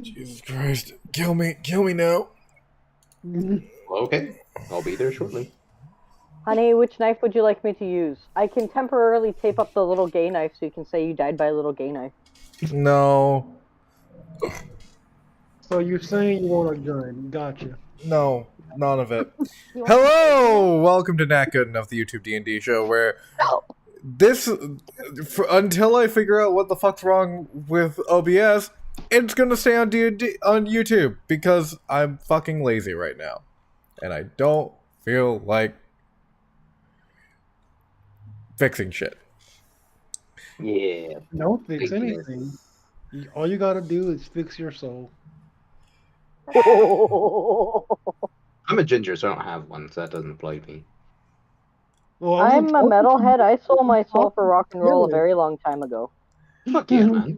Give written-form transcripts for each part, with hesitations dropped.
Jesus Christ. Kill me now. Okay, I'll be there shortly. Honey, which knife would you like me to use? I can temporarily tape up the little gay knife so you can say you died by a little gay knife. No. So you're saying you want a gun? Gotcha. No. None of it. You want Hello! Welcome to Not Good Enough, the YouTube D&D show, where this... until I figure out what the fuck's wrong with OBS, it's gonna stay on D&D on YouTube, because I'm fucking lazy right now. And I don't feel like fixing shit. Yeah. Don't fix Thank you. anything. All you gotta do is fix your soul. I'm a ginger, so I don't have one, so that doesn't apply to me. Well, I'm a metalhead. I sold my soul for rock and roll a very long time ago. Fuck yeah, man.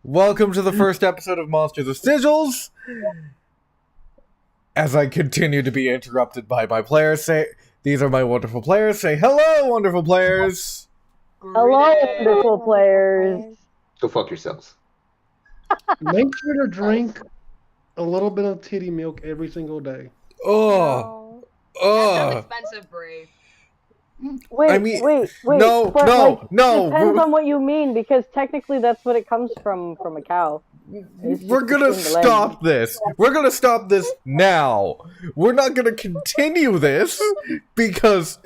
Welcome to the first episode of Monsters of Sigils. As I continue to be interrupted by my players, these are my wonderful players. Say hello, wonderful players. Hello, wonderful players. Go fuck yourselves. Make sure to drink a little bit of titty milk every single day. Oh, That sounds expensive, Brave. Wait, I mean, wait. no, but, no, like, no. Depends on what you mean, because technically that's what it comes from a cow. It's We're just gonna between the legs. stop this. We're gonna stop this now. We're not gonna continue this because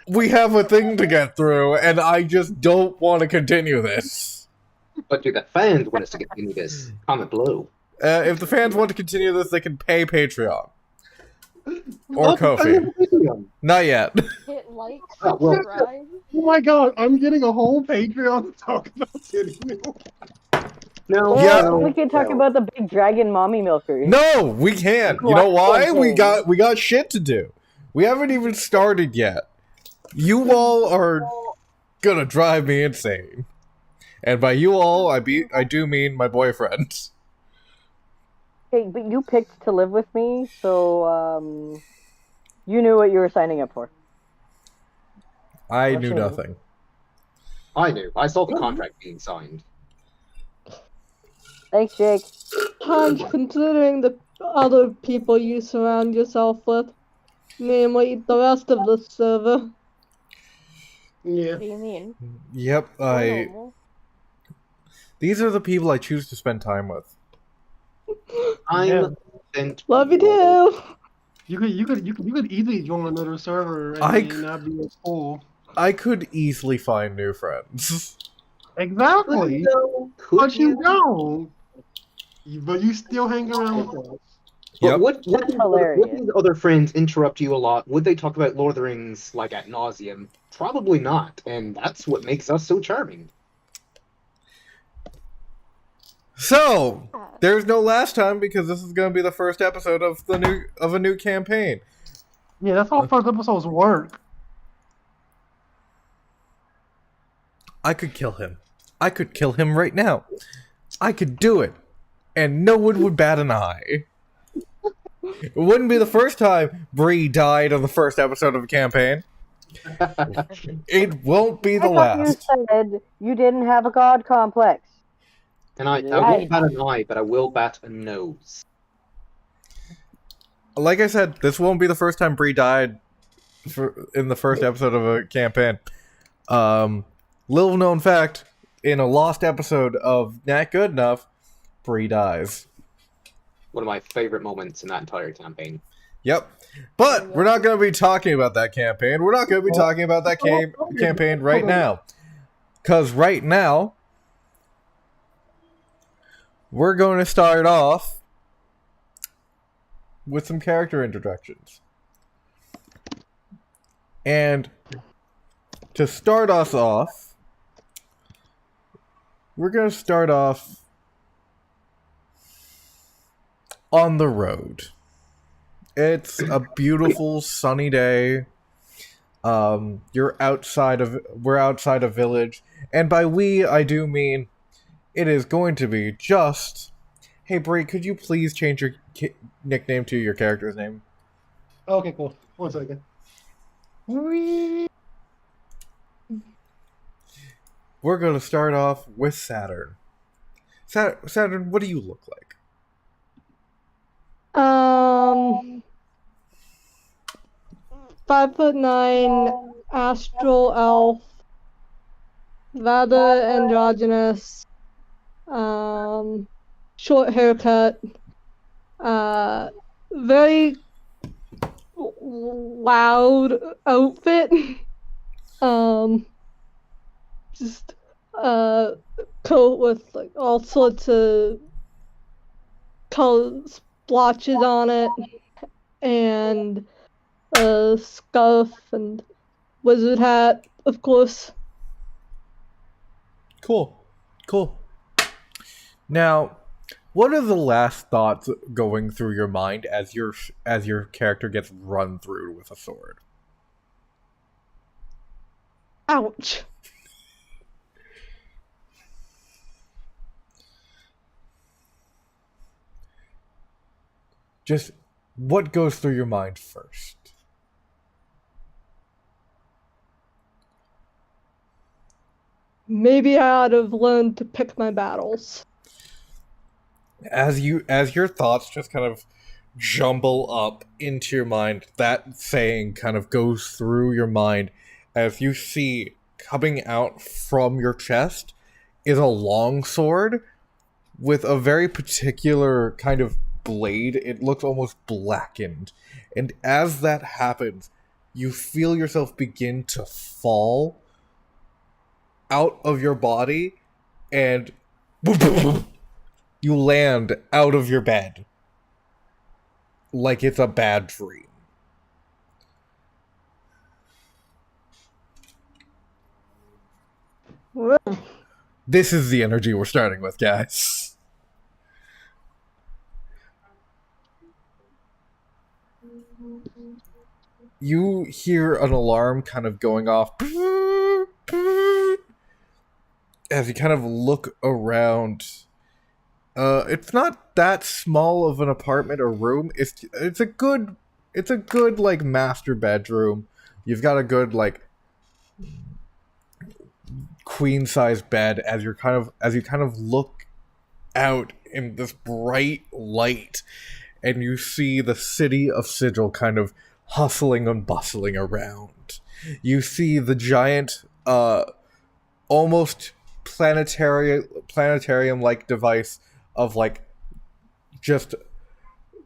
we have a thing to get through, and I just don't want to continue this. But do the fans want us to continue this? Comment below. If the fans want to continue this, they can pay Patreon. Or Ko-fi. Not yet. Hit like, Oh, well. subscribe. Oh my god, I'm getting a whole Patreon to talk about titty milk. No, Or Yeah. we can talk about the big dragon mommy milkers. No, we can't. You know why? We got shit to do. We haven't even started yet. You all are gonna drive me insane. And by you all, I do mean my boyfriend. Hey, but you picked to live with me, so you knew what you were signing up for. I Oh, knew sure. nothing. I knew. I saw the contract being signed. Thanks, Jake. And considering the other people you surround yourself with, namely the rest of the server. Yeah. What do you mean? Yep, these are the people I choose to spend time with. I'm sent. Love you too! You could easily join another server and I not be as full. I could easily find new friends. Exactly. Could But you don't. But you still hang around with us. But Yep. would hilarious. these other friends interrupt you a lot? Would they talk about Lord of the Rings like ad nauseum? Probably not, and that's what makes us so charming. So, there's no last time because this is going to be the first episode of a new campaign. Yeah, that's how first episodes work. I could kill him. I could kill him right now. I could do it. And no one would bat an eye. It wouldn't be the first time Bree died on the first episode of a campaign. It won't be the I thought last. you said you didn't have a god complex. And I Yeah. won't bat an eye, but I will bat a nose. Like I said, this won't be the first time Bree died in the first episode of a campaign. Little known fact, in a lost episode of Not Good Enough, Bree dies. One of my favorite moments in that entire campaign. Yep. But we're not going to be talking about that campaign. We're not going to be talking about that campaign right now. Because right now, we're going to start off with some character introductions. And to start us off, we're going to start off on the road. It's a beautiful sunny day. We're outside a village, and by we I do mean it is going to be just. Hey Bree, could you please change your nickname to your character's name? Okay, cool. 1 second. We're going to start off with Saturn. Saturn, what do you look like? 5'9", astral elf, rather androgynous, short haircut, very loud outfit, just coat with like all sorts of color splotches on it, and a scarf and wizard hat, of course. Cool. Now, what are the last thoughts going through your mind as your character gets run through with a sword? Ouch. Just what goes through your mind first? Maybe I ought to have learned to pick my battles. As your thoughts just kind of jumble up into your mind, that saying kind of goes through your mind as you see coming out from your chest is a long sword with a very particular kind of blade. It looks almost blackened. And as that happens, you feel yourself begin to fall out of your body, and you land out of your bed like it's a bad dream. This is the energy we're starting with, guys. You hear an alarm kind of going off as you kind of look around. It's not that small of an apartment or room. It's a good like master bedroom. You've got a good like queen size bed as you kind of look out in this bright light, and you see the city of Sigil kind of hustling and bustling around. You see the giant almost planetarium like device of like just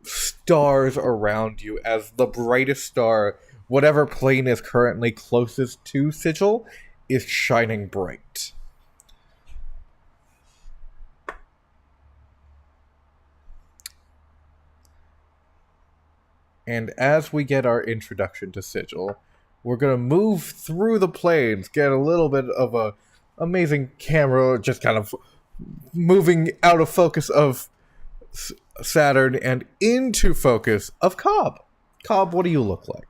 stars around you, as the brightest star, whatever plane is currently closest to Sigil, is shining bright. And as we get our introduction to Sigil, we're gonna move through the planes, get a little bit of a amazing camera, just kind of moving out of focus of Saturn and into focus of Cobb. Cobb, what do you look like?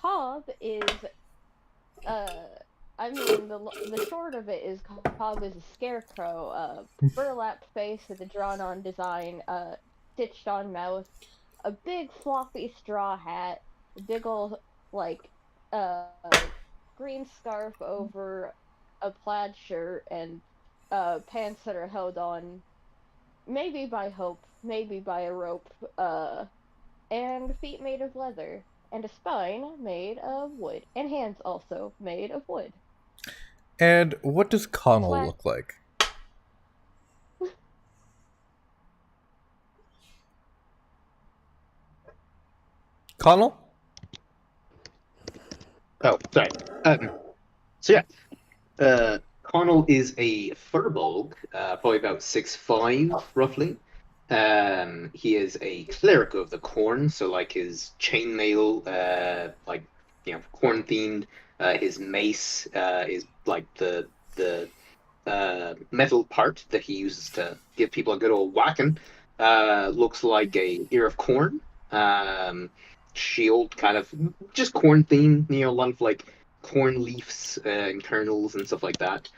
Cobb is, I mean, the short of it is Cobb is a scarecrow, burlap face with a drawn-on design, stitched-on mouth, a big floppy straw hat, a big ol', like, green scarf over a plaid shirt, and, pants that are held on maybe by hope, maybe by a rope, and feet made of leather, and a spine made of wood, and hands also made of wood. And what does Connell look like? Connell? Oh, sorry. So yeah, Connell is a furbolg, probably about 6'5", roughly. He is a cleric of the corn, so like his chainmail, like corn themed. His mace is like the metal part that he uses to give people a good old whacking. Looks like a ear of corn. Shield, kind of just corn themed. A lot of like corn leaves and kernels and stuff like that.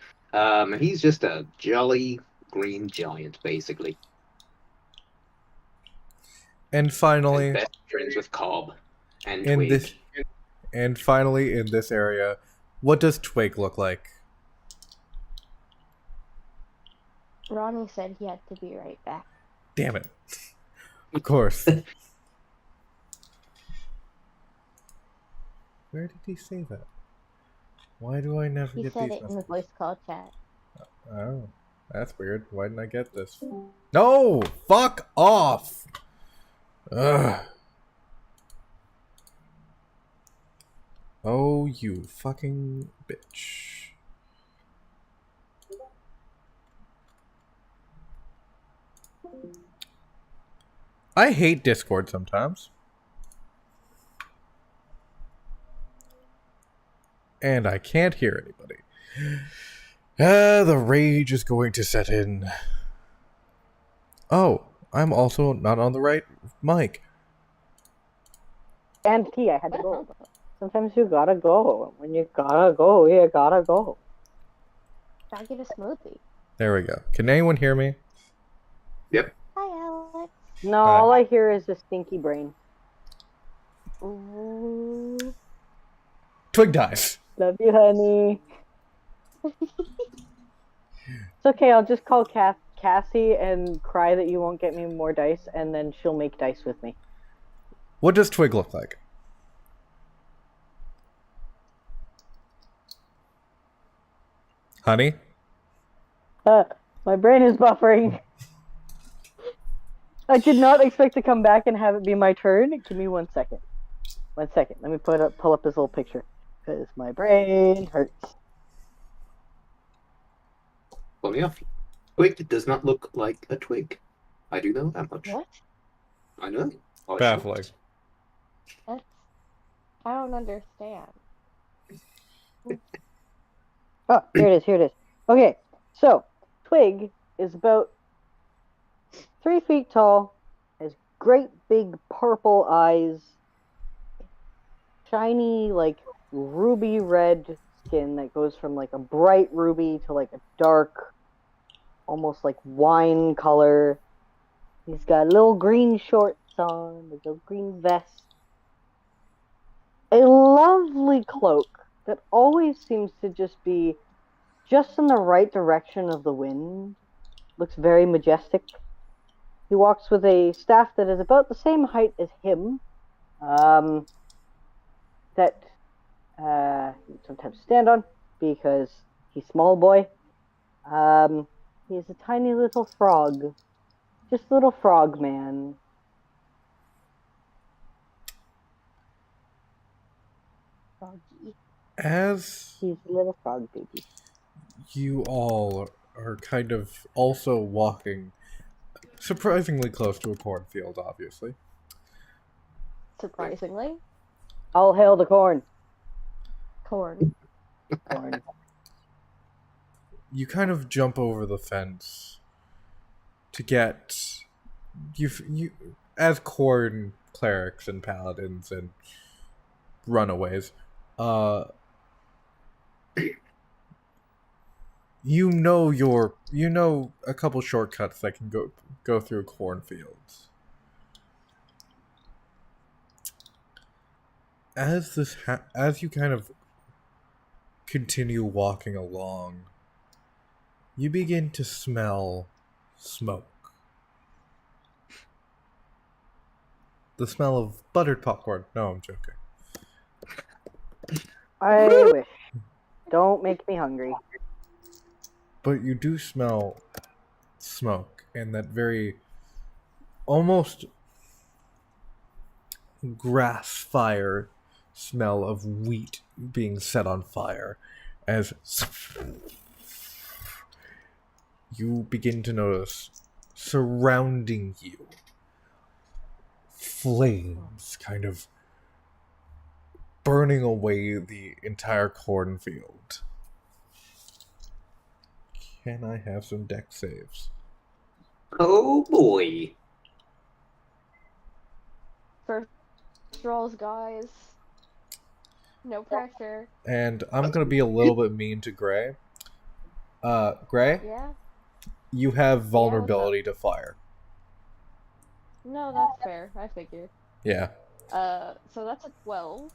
He's just a jolly green giant, basically. And finally, And best friends with Cobb and in Twig. this, and finally in this area, what does Twig look like? Ronnie said he had to be right back. Damn it. Of course. Where did he say that? Why do I never He get said these it in the messages? voice call chat. Oh, that's weird. Why didn't I get this? No! Fuck off! Ugh. Oh, you fucking bitch. I hate Discord sometimes. And I can't hear anybody. The rage is going to set in. Oh, I'm also not on the right mic. And T, I had to go. Sometimes you gotta go. When you gotta go, you gotta go. Gotta get a smoothie. There we go. Can anyone hear me? Yep. Hi, Alex. No, all I hear is a stinky brain. Ooh. Twig dies. Love you, honey. It's okay, I'll just call Cassie and cry that you won't get me more dice, and then she'll make dice with me. What does Twig look like? Honey? My brain is buffering. I did not expect to come back and have it be my turn. Give me 1 second. 1 second. Let me pull up this little picture. Because my brain hurts. Funny enough, twig does not look like a twig. I do know that much. What? I know. I Baffling. That's... I don't understand. Oh, here it is. Okay, so Twig is about 3 feet tall, has great big purple eyes, shiny, like, ruby red skin that goes from, like, a bright ruby to, like, a dark, almost like wine color. He's got little green shorts on, a little green vest. A lovely cloak that always seems to just be just in the right direction of the wind. Looks very majestic. He walks with a staff that is about the same height as him. That he sometimes stand on because he's small boy. He is a tiny little frog. Just little frog man. Froggy. As He's a little frog baby. you all are kind of also walking surprisingly close to a cornfield, obviously. Surprisingly. All hail the corn. Corn. Corn. You kind of jump over the fence to get you as corn clerics and paladins and runaways. You know a couple shortcuts that can go through cornfields. As you kind of continue walking along, you begin to smell smoke. The smell of buttered popcorn. No, I'm joking. I wish. Don't make me hungry. But you do smell smoke and that very almost grass fire smell of wheat being set on fire as you begin to notice surrounding you flames kind of burning away the entire cornfield. Can I have some deck saves? Oh boy. First rolls, guys. No pressure. And I'm gonna be a little bit mean to Gray. Gray, Yeah? you have vulnerability to fire. No, that's fair. I figured. Yeah. So that's a 12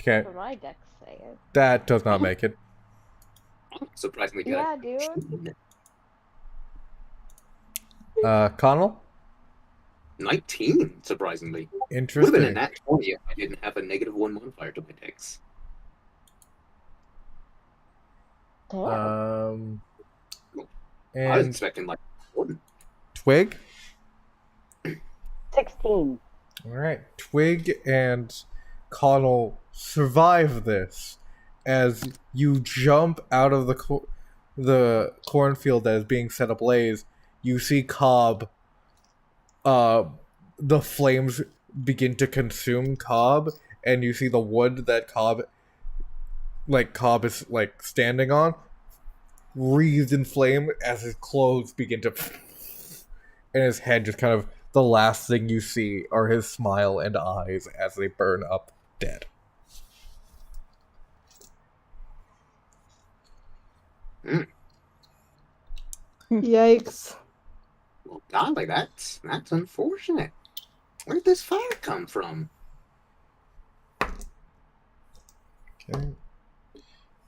Okay. for my dex save. That does not make it. Surprisingly good. Yeah, dude. Connell? 19, surprisingly. Would have been a Interesting. nat 20 if I didn't have a -1 modifier to my dex. Damn. I was And expecting like 1. Twig? 16. All right. Twig and Connell survive this as you jump out of the cornfield that is being set ablaze. You see Cobb. The flames begin to consume Cobb, and you see the wood that Cobb is like standing on, wreathed in flame as his clothes begin to, and his head just kind of. The last thing you see are his smile and eyes as they burn up dead. Yikes. Well, golly, that's unfortunate. Where'd this fire come from? Okay.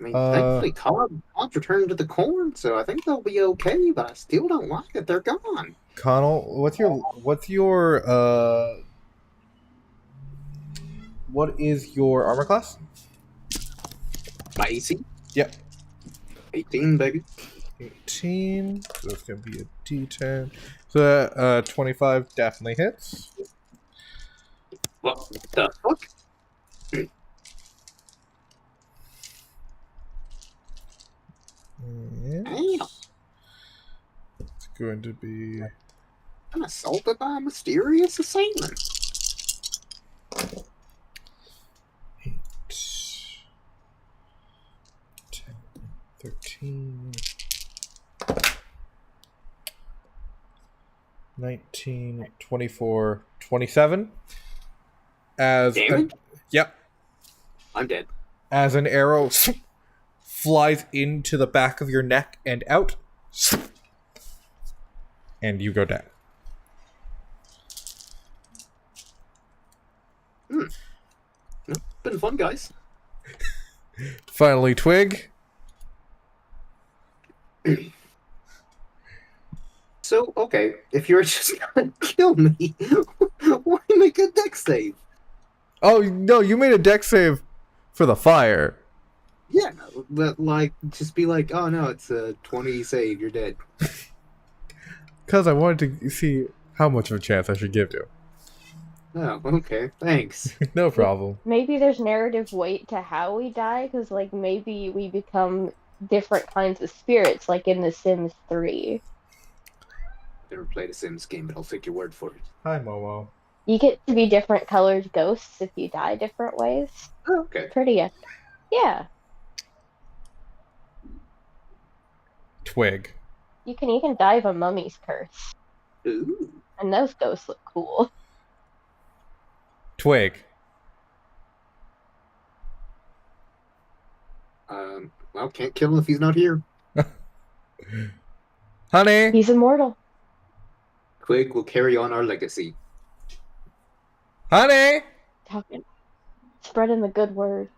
I mean, thankfully, Cobb's returned to the corn, so I think they'll be okay. But I still don't like it. They're gone. Connell, what is your armor class? My AC? Yep. 18, baby. 18. So that's gonna be a D10. So 25 definitely hits. What the fuck? And Damn. it's going to be I'm assaulted by a mysterious assailant. 8, 10, 13, 19, 24, 27. Damage? Yep. I'm dead. As an arrow flies into the back of your neck and out. And you go down. Been fun, guys. Finally, Twig. So, okay, if you're just gonna kill me, why make a dex save? Oh, no, you made a dex save for the fire. Yeah, but like, just be like, oh no, it's a 20 save, you're dead. Because I wanted to see how much of a chance I should give you. Oh, okay, thanks. No problem. Maybe there's narrative weight to how we die, because like maybe we become different kinds of spirits, like in The Sims 3. Never played a Sims game, but I'll take your word for it. Hi, Momo. You get to be different colored ghosts if you die different ways. Oh, okay. Pretty, yeah. Twig. You can even die of a mummy's curse, Ooh. and those ghosts look cool. Twig. Well, can't kill him if he's not here. Honey. He's immortal. Twig will carry on our legacy. Honey. Talking, spreading the good word.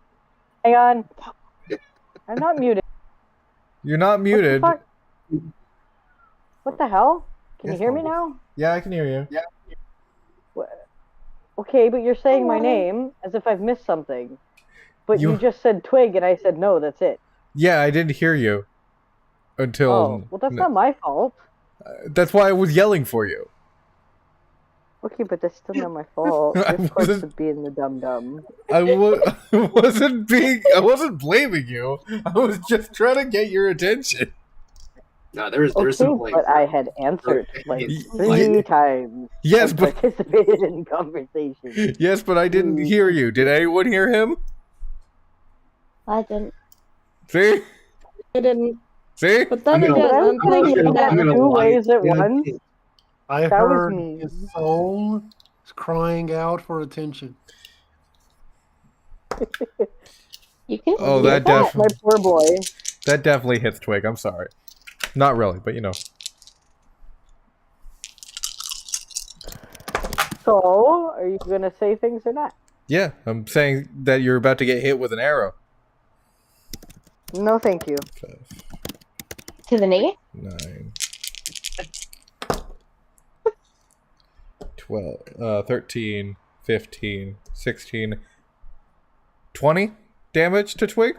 Hang on. I'm not muted. You're not muted. What the fuck? What the hell? Can Yes, you hear me Mom. now? Yeah, I can hear you. Okay, but you're saying my Hello. name as if I've missed something. But You- you just said Twig, and I said no, that's it. Yeah, I didn't hear you. Until... Oh, well, that's not my fault. That's why I was yelling for you. Okay, but that's still not my fault. I You're supposed to wasn't- be in the dum-dum. I wasn't blaming you. I was just trying to get your attention. No, there's Okay, some like. but I had answered like Y- 3 times. Yes, and but participated in conversation. yes, but I didn't hear you. Did anyone hear him? I didn't. See? I didn't. See? But then I'm gonna- again, But I'm I'm gonna playing get it that now. two ways at once. I That was heard me. his soul is crying out for attention. You can. Oh, hear that My poor boy. That definitely hits Twig. I'm sorry. Not really, but you know. So, are you gonna say things or not? Yeah, I'm saying that you're about to get hit with an arrow. No, thank you. To the knee. 9. 13, 15, 16, 20 damage to Twig.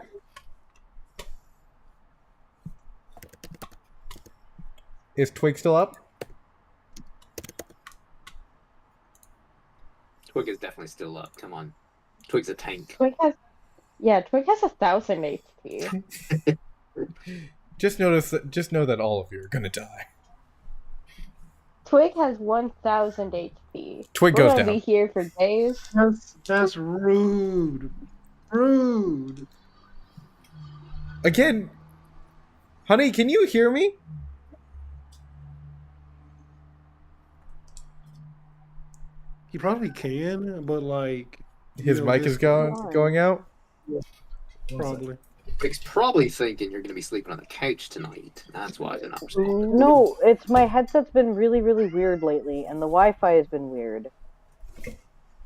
Is Twig still up? Twig is definitely still up. Come on. Twig's a tank. Twig has 1,000 HP. Just know that all of you are gonna die. Twig has 1,000 HP. Twig We're goes gonna down. be here for days. That's rude. Rude. Again, honey, can you hear me? He probably can, but like His mic is going out. probably. Twig's probably thinking you're going to be sleeping on the couch tonight. That's why they're not responding. No, it's my headset's been really, really weird lately, and the Wi-Fi has been weird.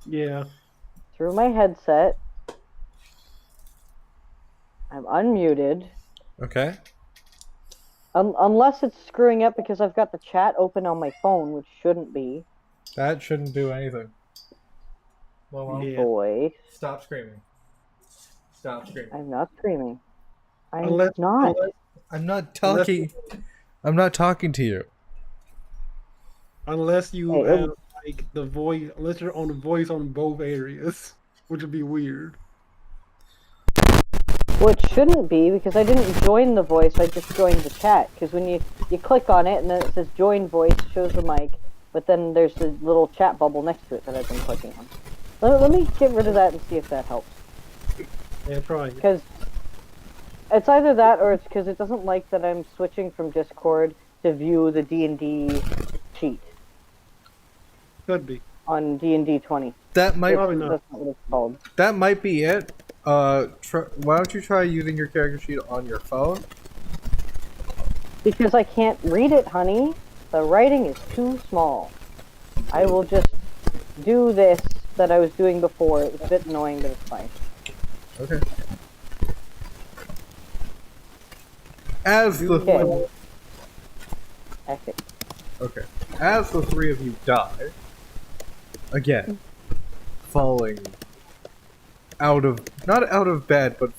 Yeah. Through my headset, I'm unmuted. Okay. Unless it's screwing up because I've got the chat open on my phone, which shouldn't be. That shouldn't do anything. Well, Yeah. Boy, stop screaming. Stop screaming. I'm not screaming. I'm Unless- not. I'm not talking. I'm not talking to you. Unless you Hey, have like the voice, unless you're on the voice on both areas, which would be weird. Well, it shouldn't be because I didn't join the voice. I just joined the chat. Because when you click on it and then it says join voice, shows the mic, but then there's the little chat bubble next to it that I've been clicking on. Let me get rid of that and see if that helps. Yeah, try it. Because it's either that or it's because it doesn't like that I'm switching from Discord to view the D&D sheet Could be. on D&D 20. That might. Probably not. That's not what it's called. That might be it. Why don't you try using your character sheet on your phone? Because I can't read it, honey. The writing is too small. I will just do this that I was doing before. It was a bit annoying, but it's fine. Okay. As the Okay. Okay. Okay. As the three of you die, again, falling not out of bed, but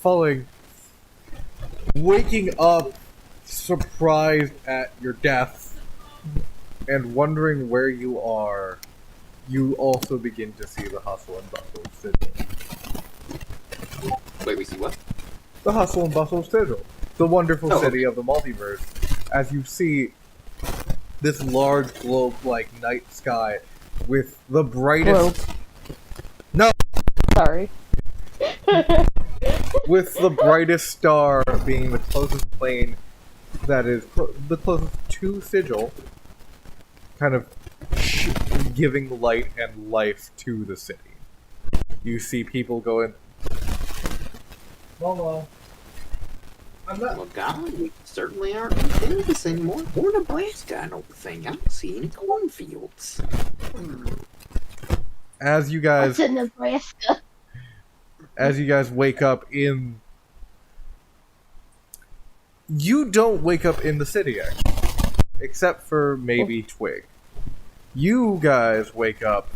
waking up surprised at your death and wondering where you are, you also begin to see the hustle and bustle of Sigil. Wait, we see what? The hustle and bustle of Sigil. The wonderful Oh, city of the multiverse. As you see this large globe-like night sky with the brightest... No! Sorry. With the brightest star being the closest plane that is the closest to Sigil, kind of giving light and life to the city. You see people going, Momo, I'm not... Well, God, we certainly aren't in this anymore. We're Nebraska, I don't think. I don't see any cornfields. As you What's guys in Nebraska? wake up in... You don't wake up in the city, actually. Except for maybe Twig. You guys wake up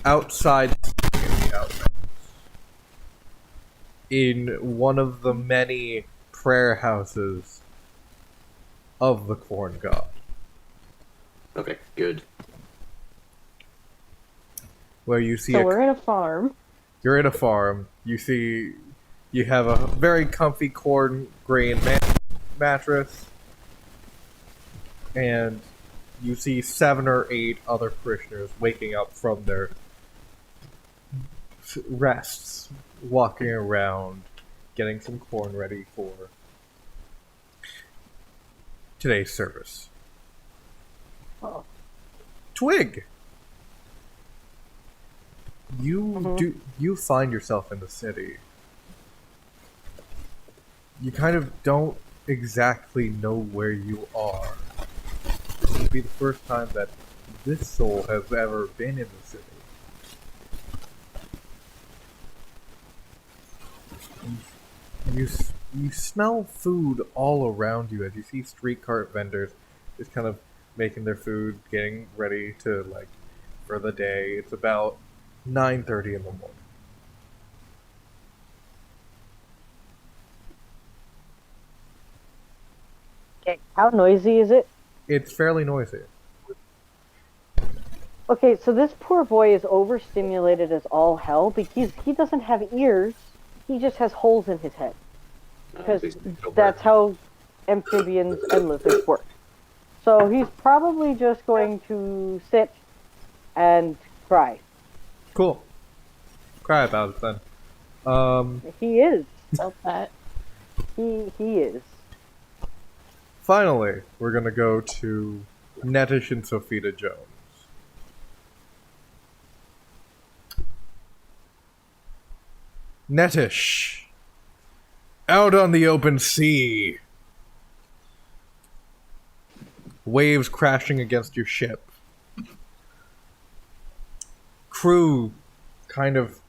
outside the city in the outlands. In one of the many prayer houses of the corn god. Okay, good. Where you see So we're in a farm. You're in a farm. You have a very comfy corn grain mattress, and you see 7 or 8 other parishioners waking up from their rests, walking around, getting some corn ready for today's service. Oh. Twig! You find yourself in the city. You kind of don't exactly know where you are. This will be the first time that this soul has ever been in the city. You smell food all around you as you see street cart vendors just kind of making their food, getting ready to for the day. It's about 9:30 in the morning. Okay, how noisy is it? It's fairly noisy. Okay, so this poor boy is overstimulated as all hell because he doesn't have ears. He just has holes in his head. Because that's how amphibians and lizards work. So he's probably just going to sit and cry. Cool. Cry about it then. He is. Felt that. He is. Finally, we're gonna go to Nettish and Sophia Jones. Nettish. Out on the open sea. Waves crashing against your ship. Crew kind of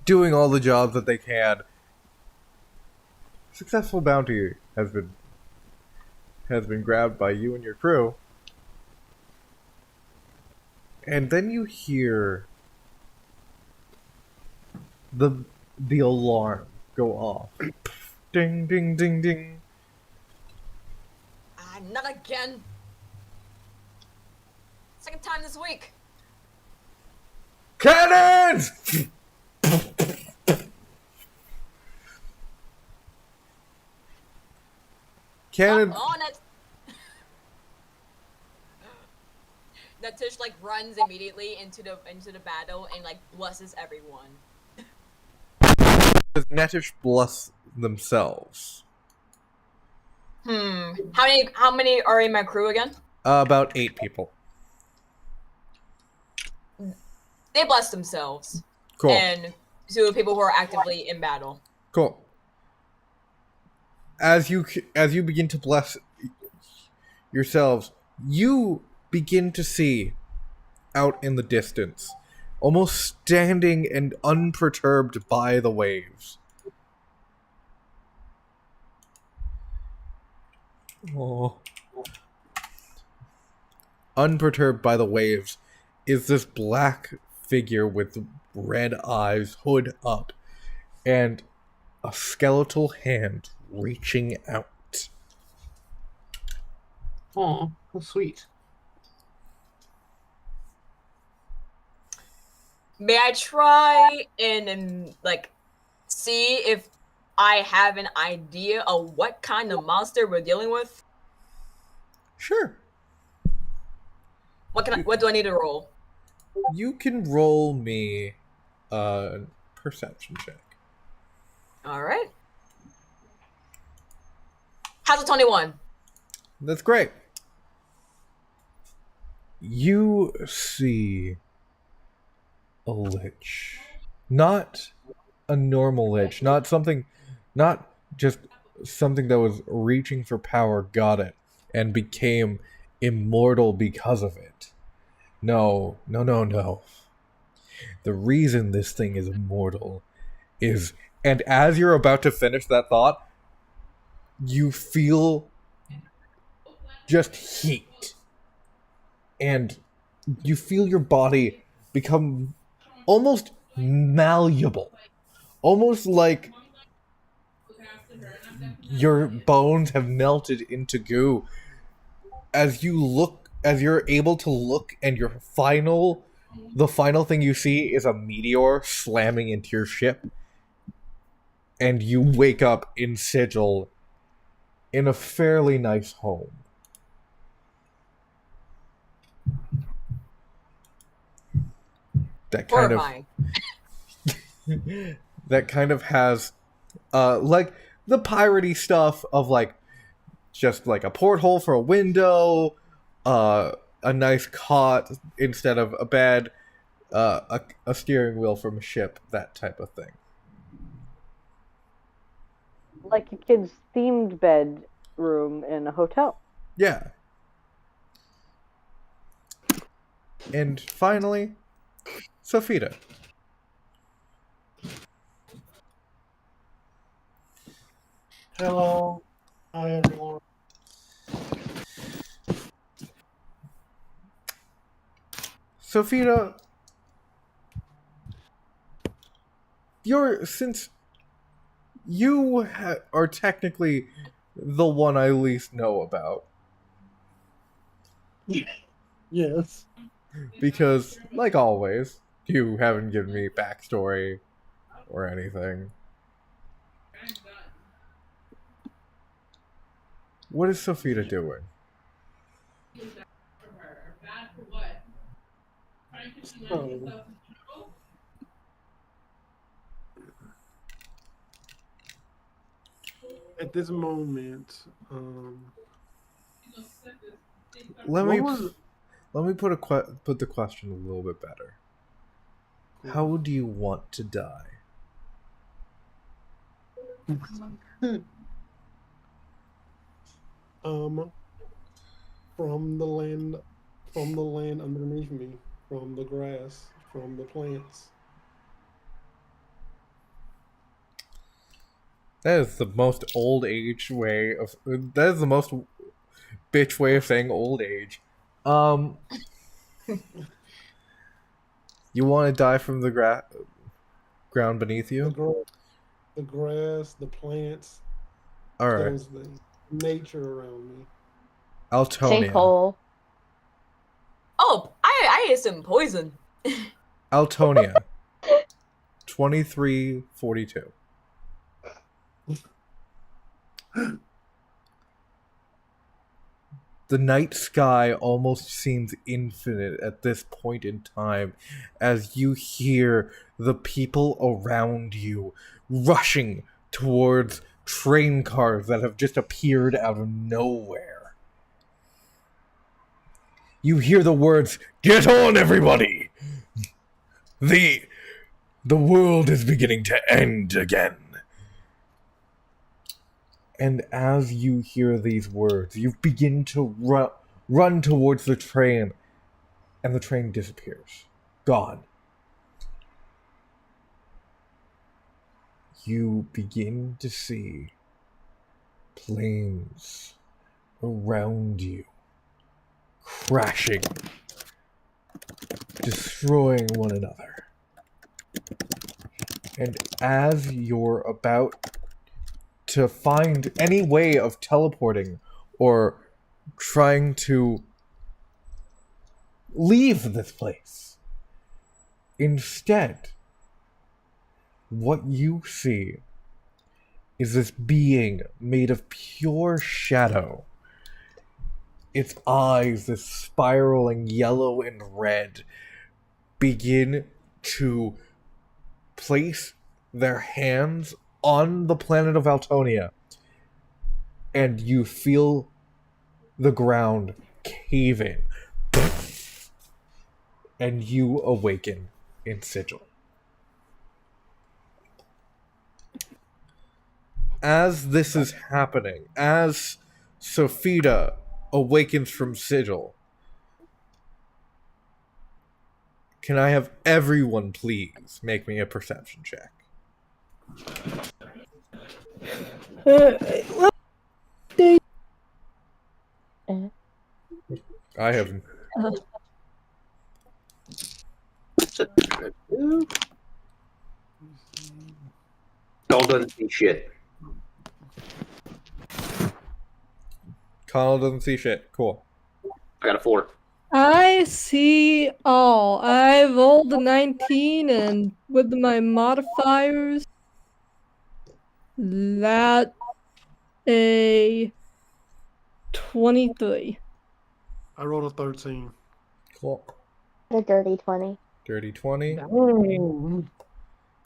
doing all the jobs that they can. Successful bounty has been grabbed by you and your crew. And then you hear the alarm go off. Ding ding ding ding. Not again. Second time this week. Cannons! Cannon. Up on it. Natish like runs immediately into the battle and like blesses everyone. Does Nettish bless themselves? How many are in my crew again? About 8 people. They bless themselves. Cool. And to the people who are actively in battle. Cool. As you begin to bless yourselves, you begin to see out in the distance, almost standing and unperturbed by the waves. Oh. Unperturbed by the waves is this black figure with red eyes, hood up, and a skeletal hand reaching out. Aw, how sweet. May I try and like see if I have an idea of what kind of monster we're dealing with? Sure. What do I need to roll? You can roll me a perception check. Alright. How's a 21? That's great. You see a lich. Not a normal lich. Not just something that was reaching for power, got it, and became immortal because of it. No. The reason this thing is immortal is, and as you're about to finish that thought, you feel just heat. And you feel your body become almost malleable. Almost like your bones have melted into goo. As you're able to look, and the final thing you see is a meteor slamming into your ship. And you wake up in Sigil in a fairly nice home. That kind Horrifying. that kind of has like the piratey stuff of like just like a porthole for a window, a nice cot instead of a bed, a steering wheel from a ship, that type of thing. Like a kid's themed bedroom in a hotel. Yeah. And finally, Sophia. Hello. Hi, everyone. Sophia, since you are technically the one I least know about, Yes. because, like always, you haven't given me backstory or anything. What is Sophia doing? So, at this moment, Let what me was let me put the question a little bit better. How do you want to die? um from the land underneath me, from the grass, from the plants. That is the most old age way of. That is the most bitch way of saying old age. You want to die from the ground beneath The you? gra- the grass, the plants, All right, those things, nature around me. Altonia. Sinkhole. Oh, I ate some poison. Altonia. 2342. The night sky almost seems infinite at this point in time as you hear the people around you rushing towards train cars that have just appeared out of nowhere. You hear the words, "Get on, everybody! The the world is beginning to end again." And as you hear these words, you begin to run towards the train, and the train disappears. Gone. You begin to see planes around you crashing, destroying one another. And as you're about to find any way of teleporting or trying to leave this place, instead, what you see is this being made of pure shadow. Its eyes, this spiraling yellow and red, begin to place their hands on the planet of Altonia, and you feel the ground cave in, and you awaken in Sigil. As this is happening, as Sophia awakens from Sigil, can I have everyone please make me a perception check? I have Y'all doesn't see shit. Connell doesn't see shit. Cool. I got a 4. I see all. I rolled a 19, and with my modifiers, that a 23. I rolled a 13. Cool. The dirty 20. Dirty 20. Oh,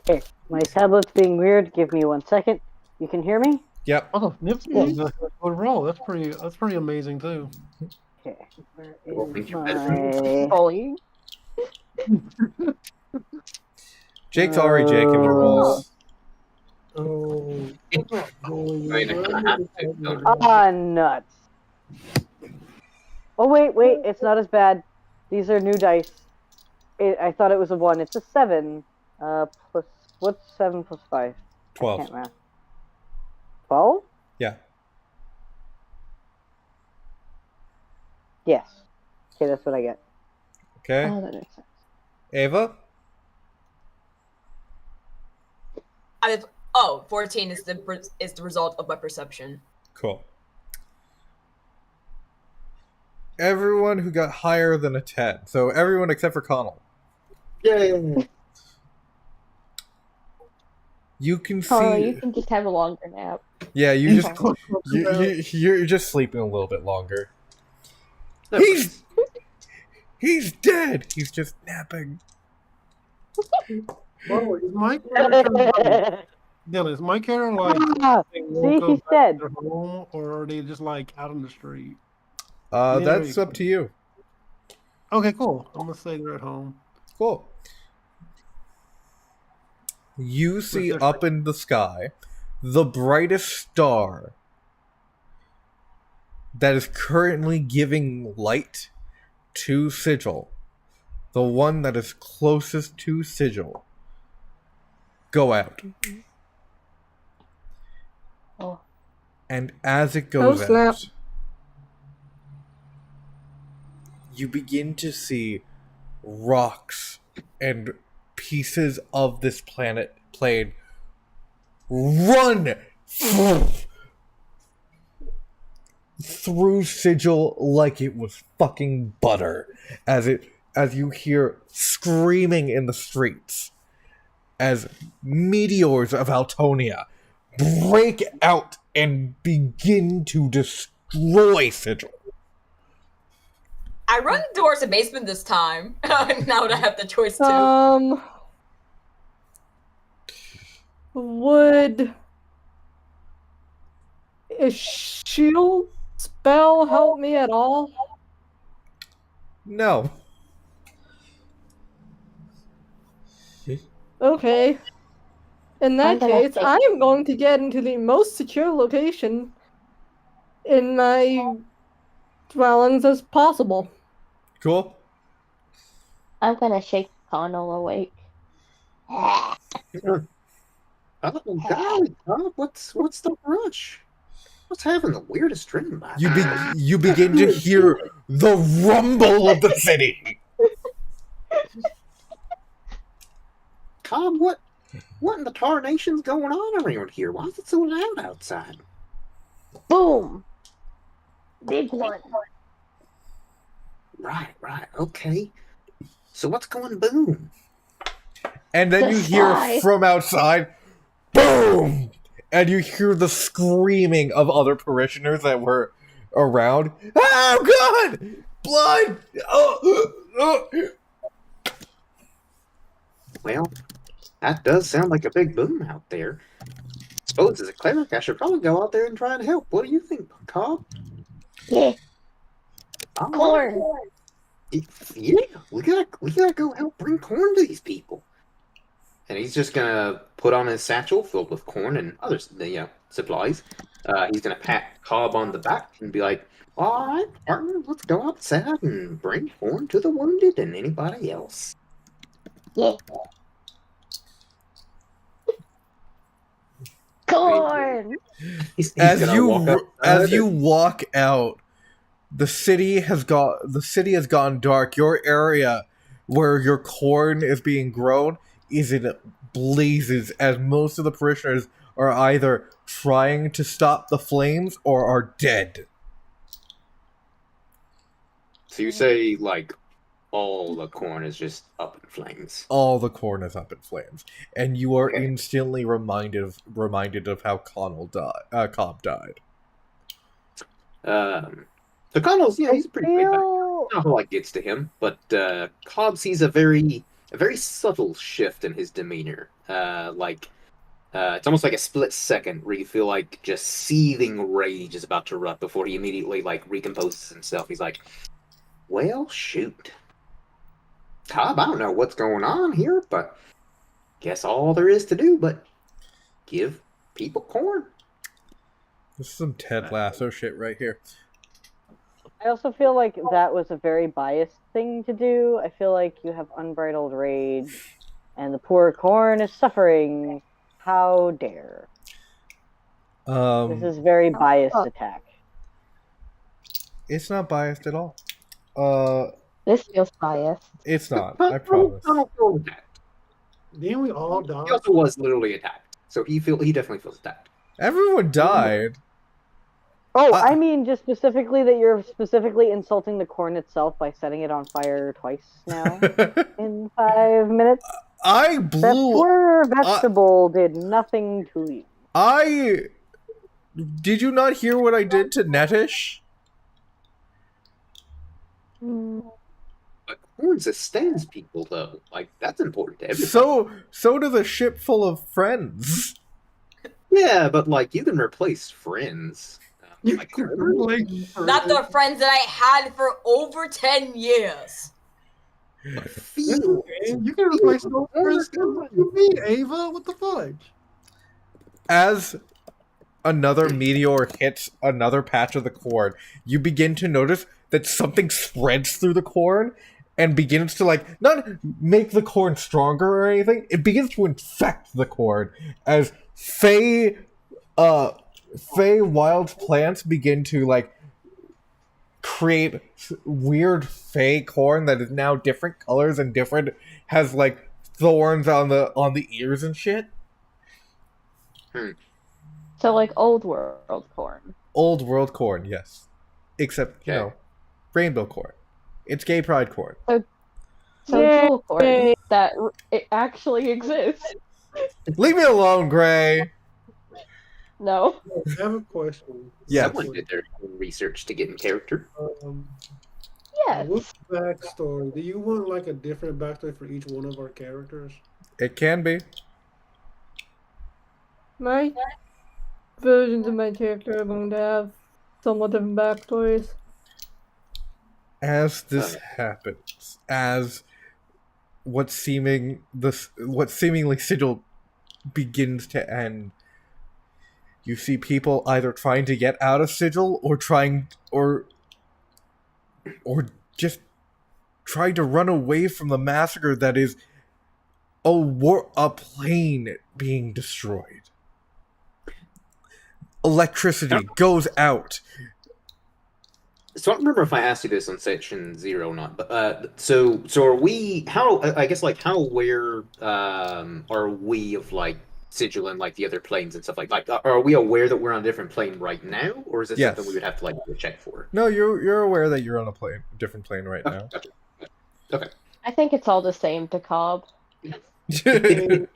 Okay, my tablet's being weird. Give me 1 second. You can hear me? Yep. Nipsey Yes. is a good roll. That's pretty amazing too. Okay, where Well, is thank you, my... Ollie. Jake's already Jake in the rolls. Oh, I mean, I kinda have to, don't I? Ah, nuts. Oh, wait, it's not as bad. These are new dice. I thought it was a 1. It's a 7. Plus, what's 7 plus 5? 12. I can't math. 12? Yeah. Yes. Okay, that's what I get. Okay. Oh, that makes sense. Ava? 14 is the result of my perception. Cool. Everyone who got higher than a 10. So everyone except for Connell. Yay! You can see. Oh, you can just have a longer nap. Yeah, you He's just fucked up about- you're just sleeping a little bit longer. No He's- worries. He's dead. He's just napping. Whoa, is my character like, Dylan, is my character like they woke See, he's up dead. at their home, or are they just like out on the street? That's up to you. Okay, cool. I'm gonna say they're at home. Cool. You see their up in the sky the brightest star that is currently giving light to Sigil. The one that is closest to Sigil. Go out. Oh. And as it goes Oh, snap. out, you begin to see rocks and pieces of this plane run through Sigil like it was fucking butter, as you hear screaming in the streets as meteors of Altonia break out and begin to destroy Sigil. I run towards the basement this time. Now that I have the choice to. Would a shield spell help me at all? No. Okay. In that I'm gonna case, take- I am going to get into the most secure location in my dwellings as possible. Cool. I'm gonna shake Connell awake. Oh, golly, Bob, what's the rush? What's having the weirdest dream about? You begin to hear the rumble of the city. Cobb, what in the tarnation's going on around here? Why is it so loud outside? Boom! Big one. Right, okay. So what's going boom? And then you hear Goodbye. from outside, boom! And you hear the screaming of other parishioners that were around. Oh god! Blood! Oh. Well, that does sound like a big boom out there. Suppose as a cleric, I should probably go out there and try and help. What do you think, Cobb? Yeah, All right. corn. Yeah, we gotta go help bring corn to these people. And he's just gonna put on his satchel filled with corn and other, supplies. He's gonna pat Cobb on the back and be like, "All right, partner, let's go outside and bring corn to the wounded and anybody else." Yeah. Corn. He's As gonna you walk as outside you and- walk out, the city has gone dark. Your area where your corn is being grown is in blazes, as most of the parishioners are either trying to stop the flames or are dead. So you say like all the corn is just up in flames. All the corn is up in flames, and you are Okay. instantly reminded of how Cobb died. So Connell's, he's a pretty great guy. feel Not how it gets to him, but Cobb sees a very subtle shift in his demeanor. It's almost like a split second where you feel like just seething rage is about to erupt before he immediately recomposes himself. He's like, "Well, shoot, Cobb, I don't know what's going on here, but guess all there is to do but give people corn." This is some Ted Lasso shit right here. I also feel like that was a very biased thing to do. I feel like you have unbridled rage, and the poor corn is suffering. How dare! This is very biased attack. It's not biased at all. This feels biased. It's not. I promise. Connell feels attacked. Didn't we all He die? also was literally attacked, so he definitely feels attacked. Everyone died. Oh, I- I mean just specifically that you're specifically insulting the corn itself by setting it on fire twice now in 5 minutes. I That blew. poor vegetable did nothing to you. Did you not hear what I did to Netish? But corn sustains people, though. Like, that's important to everyone. So does a ship full of friends. Yeah, but like, you can replace friends. You Like can corn? replace Not the friends that I had for over 10 years. Feel. You can replace those friends. What do you mean, Ava? What the fuck? As another meteor hits another patch of the corn, you begin to notice that something spreads through the corn and begins to, like, not make the corn stronger or anything. It begins to infect the corn as fey wild plants begin to, like, create weird fey corn that is now different colors and has, like, thorns on the ears and shit. So like old world corn. Old world corn, yes. Except, you Okay. know, rainbow corn. It's gay pride corn. So Yay. jewel corn that it actually exists. Leave me alone, Gray! No. I have a question. Yes. Someone did their own research to get in character. Yes. What backstory? Do you want like a different backstory for each one of our characters? It can be. My versions of my character are going to have somewhat different backstories. As this happens, as what seemingly Sigil begins to end, you see people either trying to get out of Sigil or just trying to run away from the massacre that is a plane being destroyed. Electricity goes out. So I don't remember if I asked you this on section 0 or not, but so are we? How I guess like how aware are we of like Sigil and like the other planes and stuff like are we aware that we're on a different plane right now, or is this Yes. something we would have to like go check for? No, you're aware that you're on a different plane right now. Okay. I think it's all the same to Cobb. Can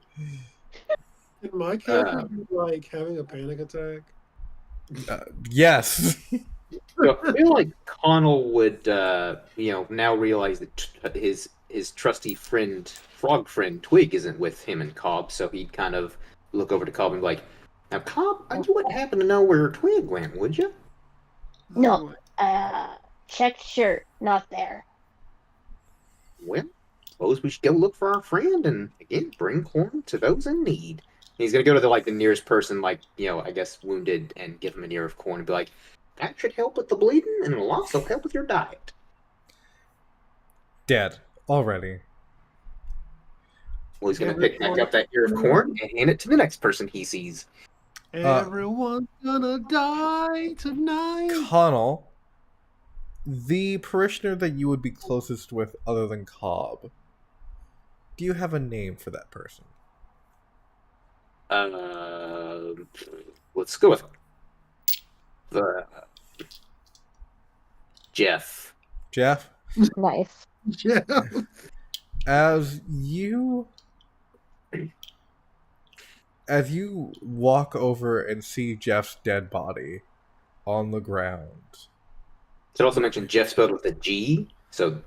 my character be like having a panic attack? Yes. So I feel like Connell would, now realize that his trusty friend, frog friend Twig, isn't with him and Cobb, so he'd kind of look over to Cobb and be like, "Now, Cobb, you wouldn't happen to know where Twig went, would you?" No. Check shirt, not there. Well, suppose we should go look for our friend and again bring corn to those in need. And he's gonna go to the nearest person, I guess wounded, and give him an ear of corn and be like, "That should help with the bleeding, and it'll also help with your diet." Dead already. Well, he's gonna pick back up that ear of corn and hand it to the next person he sees. Everyone's gonna die tonight. Connell, the parishioner that you would be closest with other than Cobb, do you have a name for that person? Let's go with the Jeff. Jeff? Nice. Yeah. As you walk over and see Jeff's dead body on the ground. Should also mention Jeff spelled with a G, so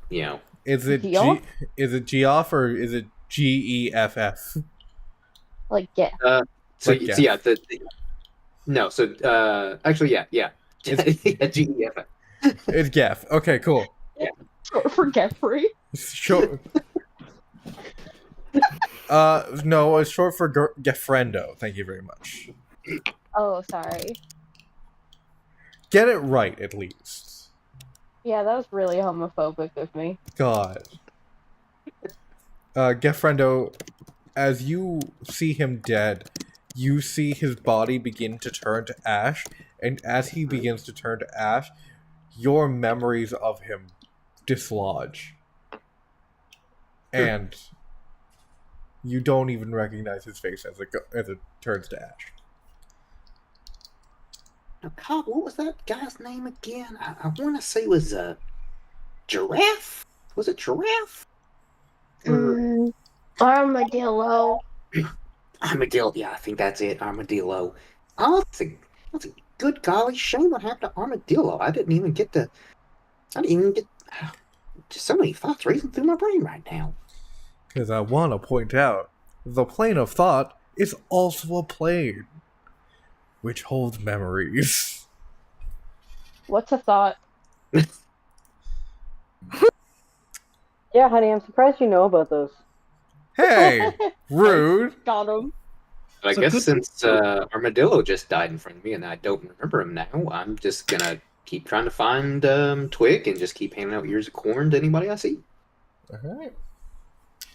Is it Geoff? is it Geoff or is it Geff? Like, yeah. So, Like so Jeff. yeah, actually, yeah. Geff. It's Geff. Okay, cool. For Geoffrey. Short. No, it's short for Geffrendo. Thank you very much. Oh, sorry. Get it right, at least. Yeah, that was really homophobic of me. God. Geffrendo, as you see him dead, you see his body begin to turn to ash, and as he begins to turn to ash, your memories of him dislodge. And you don't even recognize his face as it turns to ash. Now, Cobb, what was that guy's name again? I want to say it was Giraffe? Was it Giraffe? Armadillo. Armadillo. Yeah, I think that's it. Armadillo. Oh, that's a good golly shame what happened to Armadillo. I didn't even get. Just so many thoughts racing through my brain right now. Because I want to point out, the plane of thought is also a plane, which holds memories. What's a thought? Yeah, honey, I'm surprised you know about those. Hey, rude. Got him. I So guess good- since Armadillo just died in front of me and I don't remember him now, I'm just gonna keep trying to find Twig and just keep handing out ears of corn to anybody I see. Alright.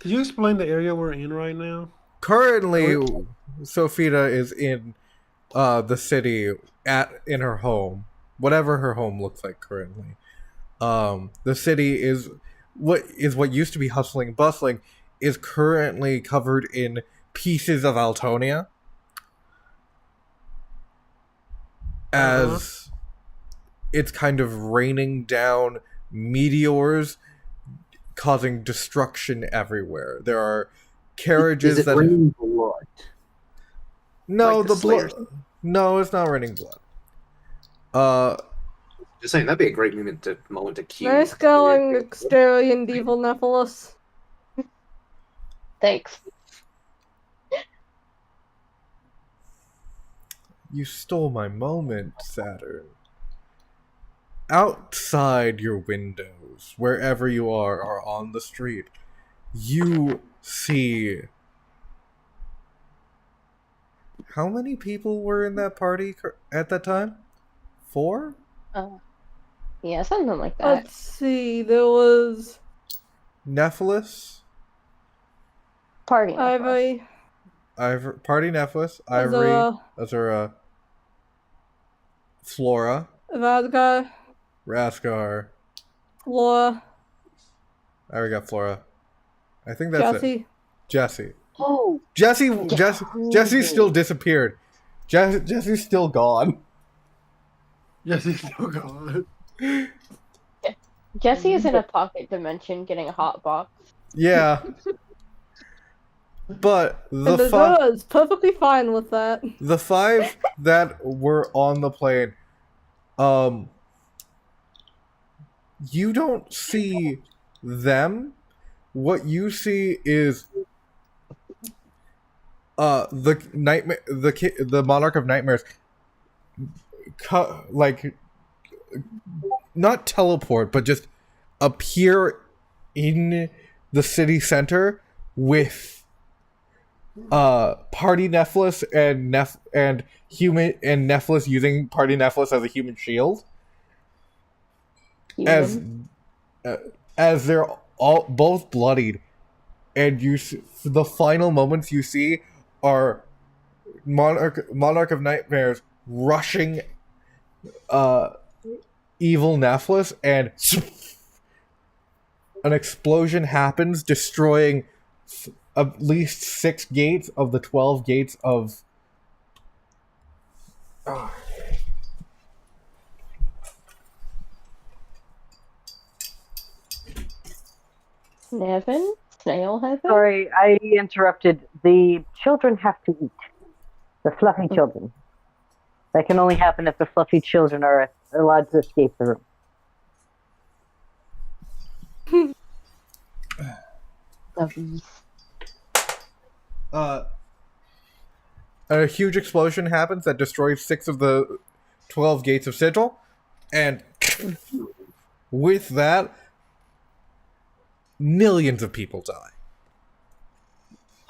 Could you explain the area we're in right now? Currently, Sophia is in the city in her home, whatever her home looks like currently. The city is what used to be hustling and bustling is currently covered in pieces of Altonia as it's kind of raining down meteors, causing destruction everywhere. There are carriages Is it that raining blood? no, like the the blood. Slayers? No, it's not raining blood. Just saying that'd be a great moment to cue. Nice going, Exterior Evil Nephilis. Thanks. You stole my moment, Saturn. Outside your windows, wherever you are on the street, you see. How many people were in that party at that time? 4? Yeah, something like that. Let's see, there was Nephilis, Party. Ivory, Party Nephilis, Ivory, Azura, Azura, Flora, Radgar, Raskar. Flora, I already got Flora. I think that's it. Jesse. Jesse. Oh, Jesse still disappeared. Jesse's still gone. Yes, he's still gone. Jesse is in a pocket dimension getting a hot box. Yeah. But And Azura is perfectly fine with that. the 5 that were on the plane, you don't see them. What you see is the nightmare, the Monarch of Nightmares, not teleport, but just appear in the city center with Party Nephilis and Nephilis using Party Nephilis as a human shield. Human. As they're all both bloodied, and the final moments you see are Monarch of Nightmares rushing evil Nephilis, and an explosion happens, destroying at least 6 gates of the 12 gates of. Nevin? Snail heaven? sorry, I interrupted. The children have to eat. The fluffy children. That can only happen if the fluffy children are allowed to escape the room. A huge explosion happens that destroys 6 of the 12 gates of Sigil, and with that, millions of people die.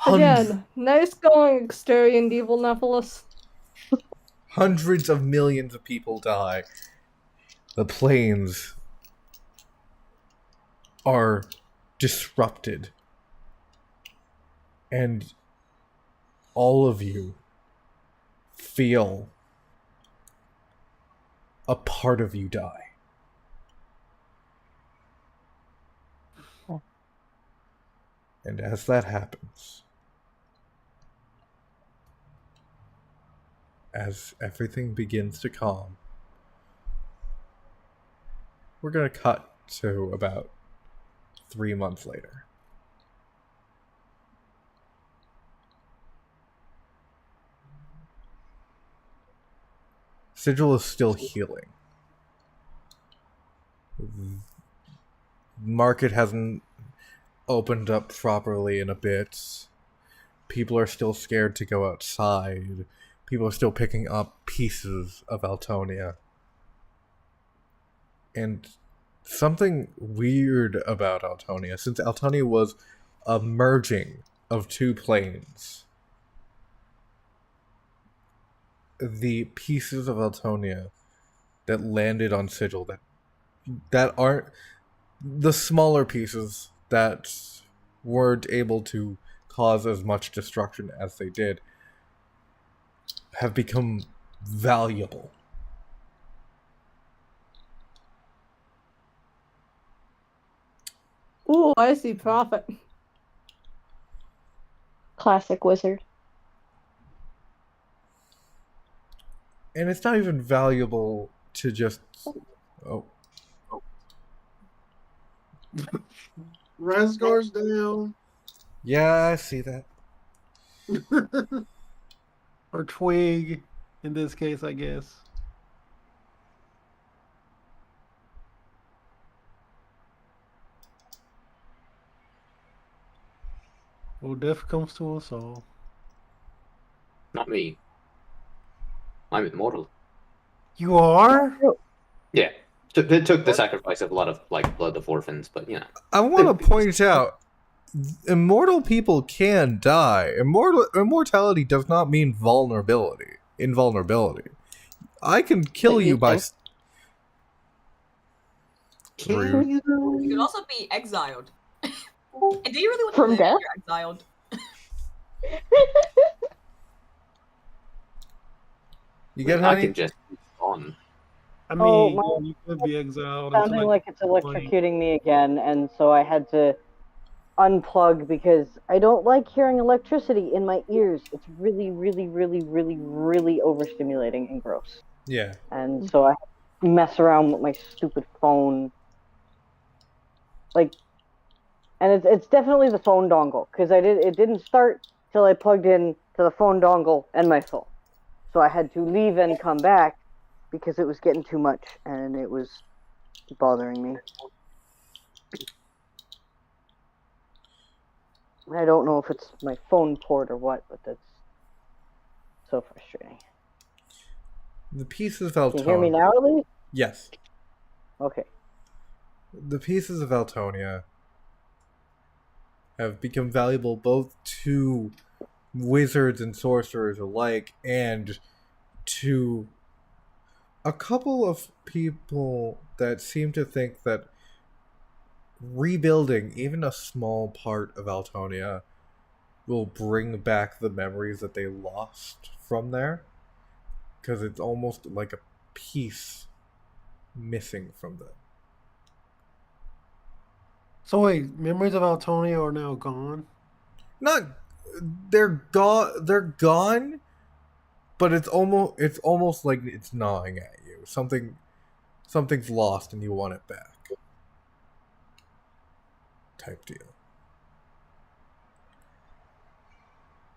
Again, nice going, Exterior Evil Nephilis. Hundreds of millions of people die. The planes are disrupted. And all of you feel a part of you die. And as that happens, as everything begins to calm, we're going to cut to about 3 months later. Sigil is still healing. Market hasn't opened up properly in a bit. People are still scared to go outside. People are still picking up pieces of Altonia. And something weird about Altonia, since Altonia was a merging of two planes, the pieces of Altonia that landed on Sigil that aren't the smaller pieces that weren't able to cause as much destruction as they did have become valuable. Ooh, I see profit. Classic wizard. And it's not even valuable to just... Oh. Rasgar's down. Yeah, I see that. Or Twig, in this case, I guess. Well, death comes to us all. Not me. I'm immortal. You are? Yeah. It took the sacrifice of a lot of blood of orphans, but I want to point out, immortal people can die. Immortality does not mean invulnerability. I can kill you by... Rude. You could also be exiled. And do you really want to From live death? when you're exiled? You get I honey? can just move on. I Oh, mean, my- you could be exiled. Sounding until like it's electrocuting me again, and so I had to unplug because I don't like hearing electricity in my ears. It's really, really, really, really, really overstimulating and gross. Yeah. And so I mess around with my stupid phone. And it's definitely the phone dongle because it didn't start till I plugged in to the phone dongle and my phone. So I had to leave and come back because it was getting too much and it was bothering me. I don't know if it's my phone port or what, but that's so frustrating. The pieces of Can you hear me Altonia... now, at least? Yes. Okay. The pieces of Altonia have become valuable both to wizards and sorcerers alike and to a couple of people that seem to think that rebuilding even a small part of Altonia will bring back the memories that they lost from there, because it's almost like a piece missing from them. So wait, memories of Altonia are now gone? Not... They're gone, but it's almost like it's gnawing at you. Something's lost and you want it back. Type deal.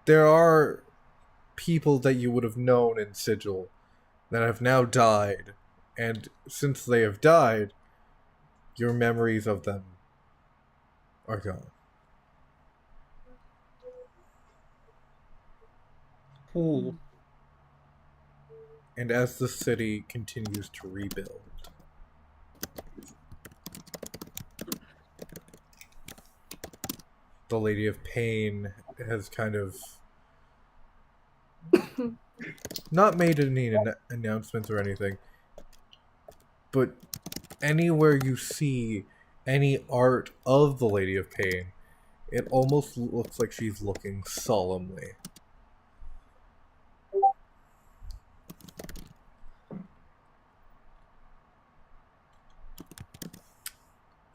There are people that you would have known in Sigil that have now died, and since they have died, your memories of them are gone. Cool. And as the city continues to rebuild, the Lady of Pain has kind of not made any announcements or anything, but anywhere you see any art of the Lady of Pain, it almost looks like she's looking solemnly.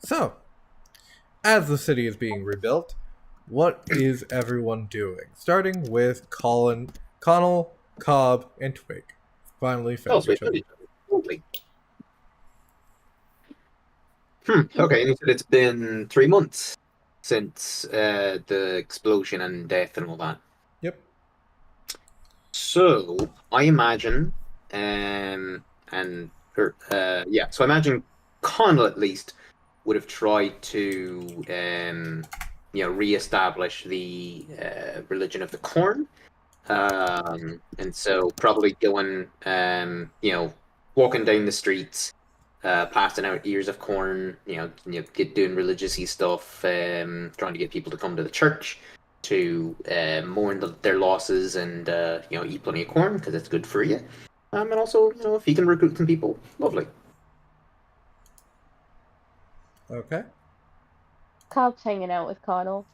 So, as the city is being rebuilt, what is everyone doing? Starting with Connell, Cobb, and Twig. Finally Oh, found sweet. each other. Lovely. Okay, and you said it's been 3 months since the explosion and death and all that. Yep. So I imagine, so I imagine Connell at least would have tried to, reestablish the religion of the corn, and so probably going, walking down the streets, passing out ears of corn, get doing religiously stuff, trying to get people to come to the church to mourn their losses and eat plenty of corn because it's good for you. And also, if you can recruit some people, lovely. Okay. Cobb's hanging out with Connell.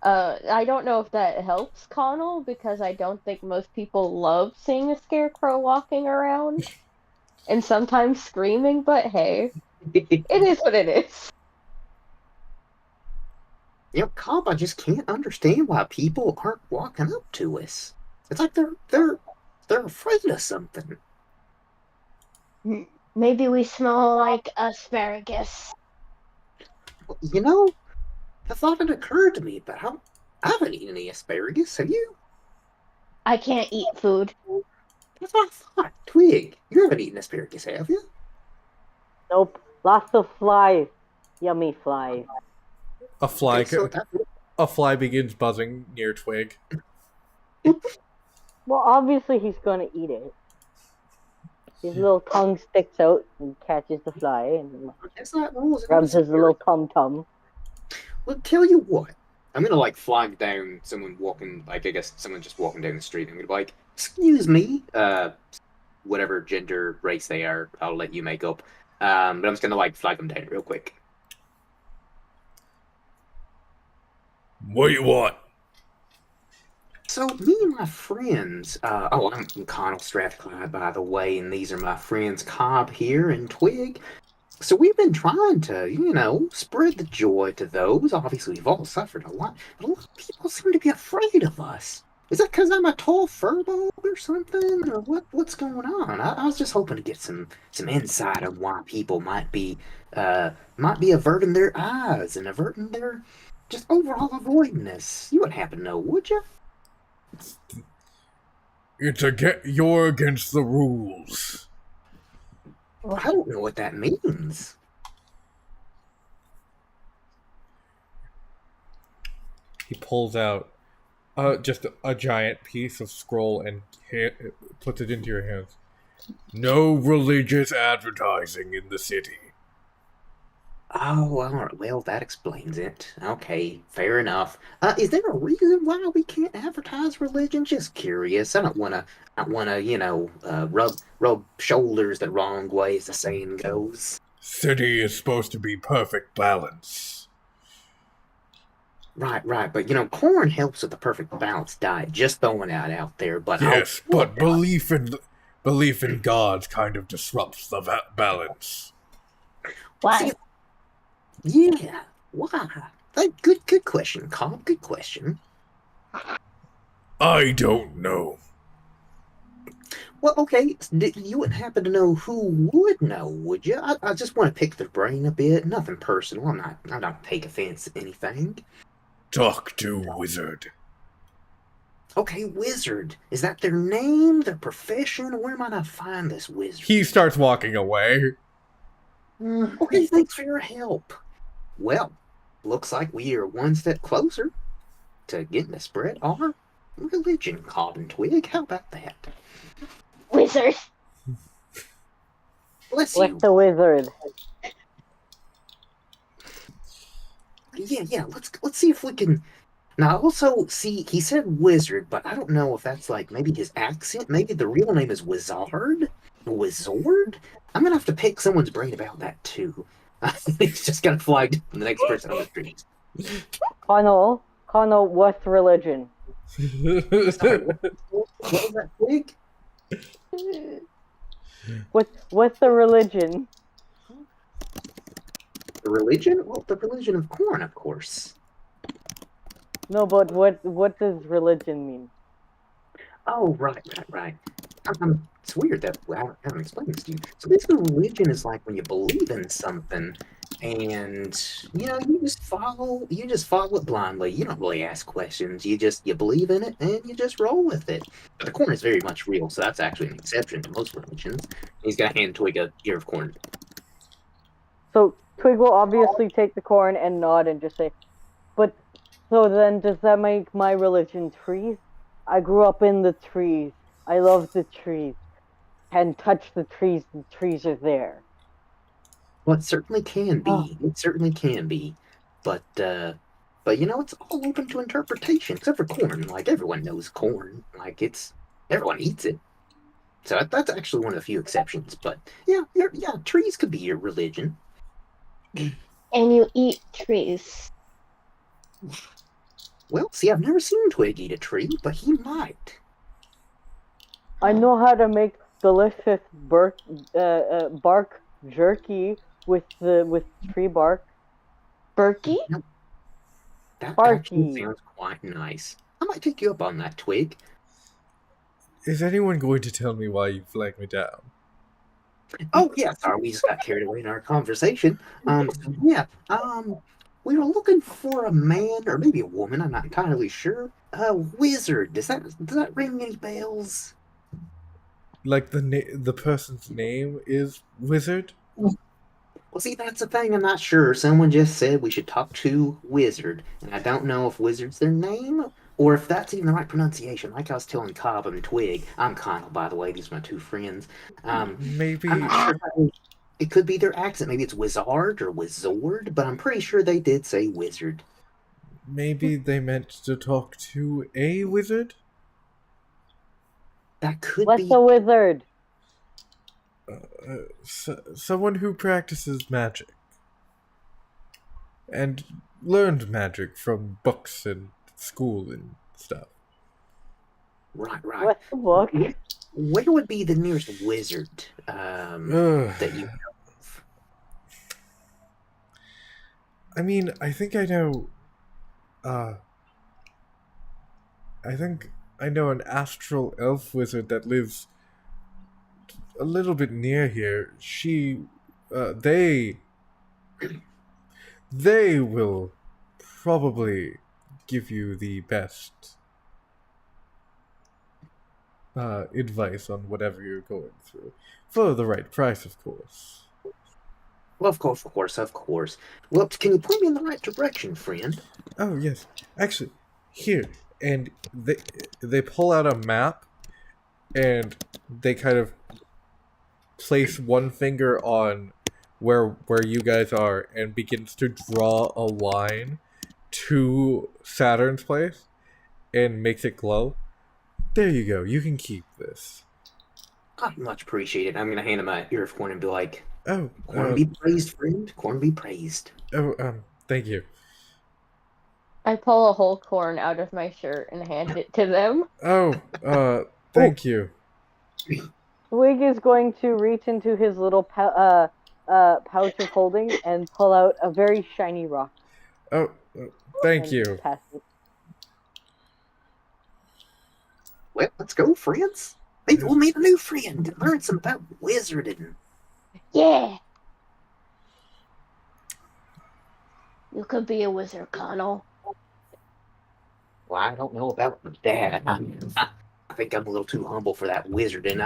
I don't know if that helps Connell because I don't think most people love seeing a scarecrow walking around and sometimes screaming, but hey, it is what it is. Cobb, I just can't understand why people aren't walking up to us. It's like they're afraid of something. Maybe we smell like asparagus. The thought had occurred to me, but I haven't eaten any asparagus. Have you? I can't eat food. That's what I thought. Twig, you haven't eaten asparagus, have you? Nope. Lots of flies. Yummy flies. A fly. Okay, so A fly begins buzzing near Twig. Well, obviously he's gonna eat it. His little tongue sticks out and catches the fly and rubs his little tum-tum. Well, tell you what. I'm gonna flag down someone walking, I guess someone just walking down the street. I'm gonna be like, "Excuse me, whatever gender, race they are, I'll let you make up." But I'm just gonna flag them down real quick. What do you want? So me and my friends, I'm Connell Strathclyde, by the way, and these are my friends Cobb here and Twig. So we've been trying to, spread the joy to those. Obviously, we've all suffered a lot, but a lot of people seem to be afraid of us. Is that because I'm a tall furball or something, or what's going on? I was just hoping to get some insight on why people might be averting their eyes and averting their just overall avoiding us. You wouldn't happen to know, would you? You're against the rules. I don't know what that means. He pulls out just a giant piece of scroll and puts it into your hands. No religious advertising in the city. Oh, all right. Well, that explains it. Okay, fair enough. Is there a reason why we can't advertise religion? Just curious. I don't wanna, rub shoulders the wrong way, as the saying goes. City is supposed to be perfect balance. Right. But corn helps with the perfect balanced diet. Just throwing that out there. But yes, but belief in God kind of disrupts the balance. Why? Yeah. Why? Good question, Cobb. Good question. I don't know. Well, okay, you wouldn't happen to know who would know, would you? I just want to pick their brain a bit. Nothing personal. I'm not take offense at anything. Talk to Wizard. Okay, Wizard. Is that their name, their profession? Where might I find this wizard? He starts walking away. Okay, thanks for your help. Well, looks like we are one step closer to getting to spread our religion, Cobb and Twig. How about that? Wizard. Bless you. What's the wizard? Yeah. Let's see if we can. Now, also, see, he said wizard, but I don't know if that's maybe his accent. Maybe the real name is Wizard? Wizard? I'm gonna have to pick someone's brain about that too. He's just gonna fly to the next person on the street. Connell, what's religion? Sorry, what was that, Twig? What's the religion? The religion? Well, the religion of corn, of course. No, but what does religion mean? Oh, right. It's weird that I haven't explained this to you. So basically, religion is like when you believe in something, and you just follow it blindly. You don't really ask questions. You believe in it and you just roll with it. But the corn is very much real, so that's actually an exception to most religions. He's got to hand Twig a ear of corn. So Twig will obviously take the corn and nod and just say, "But so then, does that make my religion trees? I grew up in the trees. I love the trees. Can touch the trees. The trees are there." Well, it certainly can Oh, be. It certainly can be. But it's all open to interpretation, except for corn. Like everyone knows corn. Everyone eats it. So that's actually one of the few exceptions. But yeah, trees could be your religion. And you eat trees. Well, see, I've never seen Twig eat a tree, but he might. I know how to make delicious bark jerky with tree bark. Berkey? That actually Barky. sounds quite nice. I might take you up on that, Twig. Is anyone going to tell me why you flagged me down? Oh yeah, sorry, we just got carried away in our conversation. We were looking for a man or maybe a woman. I'm not entirely sure. A wizard. Does that ring any bells? Like the person's name is Wizard? Well, see, that's the thing. I'm not sure. Someone just said we should talk to Wizard, and I don't know if Wizard's their name or if that's even the right pronunciation. Like I was telling Cobb and Twig. I'm Connell, by the way. These are my two friends. Maybe I'm not sure. It could be their accent. Maybe it's Wizard or Wizord, but I'm pretty sure they did say Wizard. maybe they meant to talk to a wizard? That could What's be. a wizard? Someone who practices magic. And learned magic from books and school and stuff. Right. What's the book? Where would be the nearest wizard that you know of? I mean, I think I know. I think I know an astral elf wizard that lives a little bit near here. They will probably give you the best advice on whatever you're going through. For the right price, of course. Well, of course. Well, can you point me in the right direction, friend? Oh, yes. Actually, here. And they pull out a map, and they kind of place one finger on where you guys are and begins to draw a line to Saturn's place and makes it glow. There you go. You can keep this. Much appreciated. I'm gonna hand him my ear of corn and be like, Oh, "Corn be praised, friend. Corn be praised." thank you. I pull a whole corn out of my shirt and hand it to them. Oh, thank you. Twig is going to reach into his little pouch of holding and pull out a very shiny rock. Oh, thank and you. pass it. Well, let's go, friends. Maybe we'll meet a new friend and learn some about wizarding. Yeah. You could be a wizard, Connell. Well, I don't know about that. I think I'm a little too humble for that wizarding.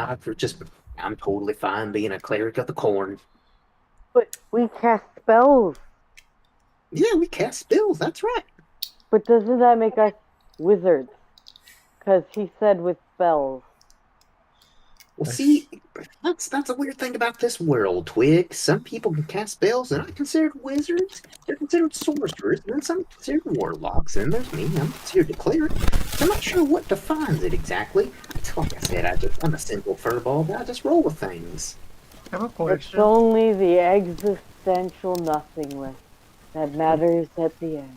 I'm totally fine being a cleric of the corn. But we cast spells. Yeah, we cast spells. That's right. But doesn't that make us wizards? Because he said with spells. Well, see, that's a weird thing about this world, Twig. Some people can cast spells and are not considered wizards. They're considered sorcerers, and then some are considered warlocks. And there's me. I'm considered a cleric. I'm not sure what defines it exactly. Like I said, I'm a simple furball, but I just roll with things. I have a It's question. only the existential nothingness that matters at the end.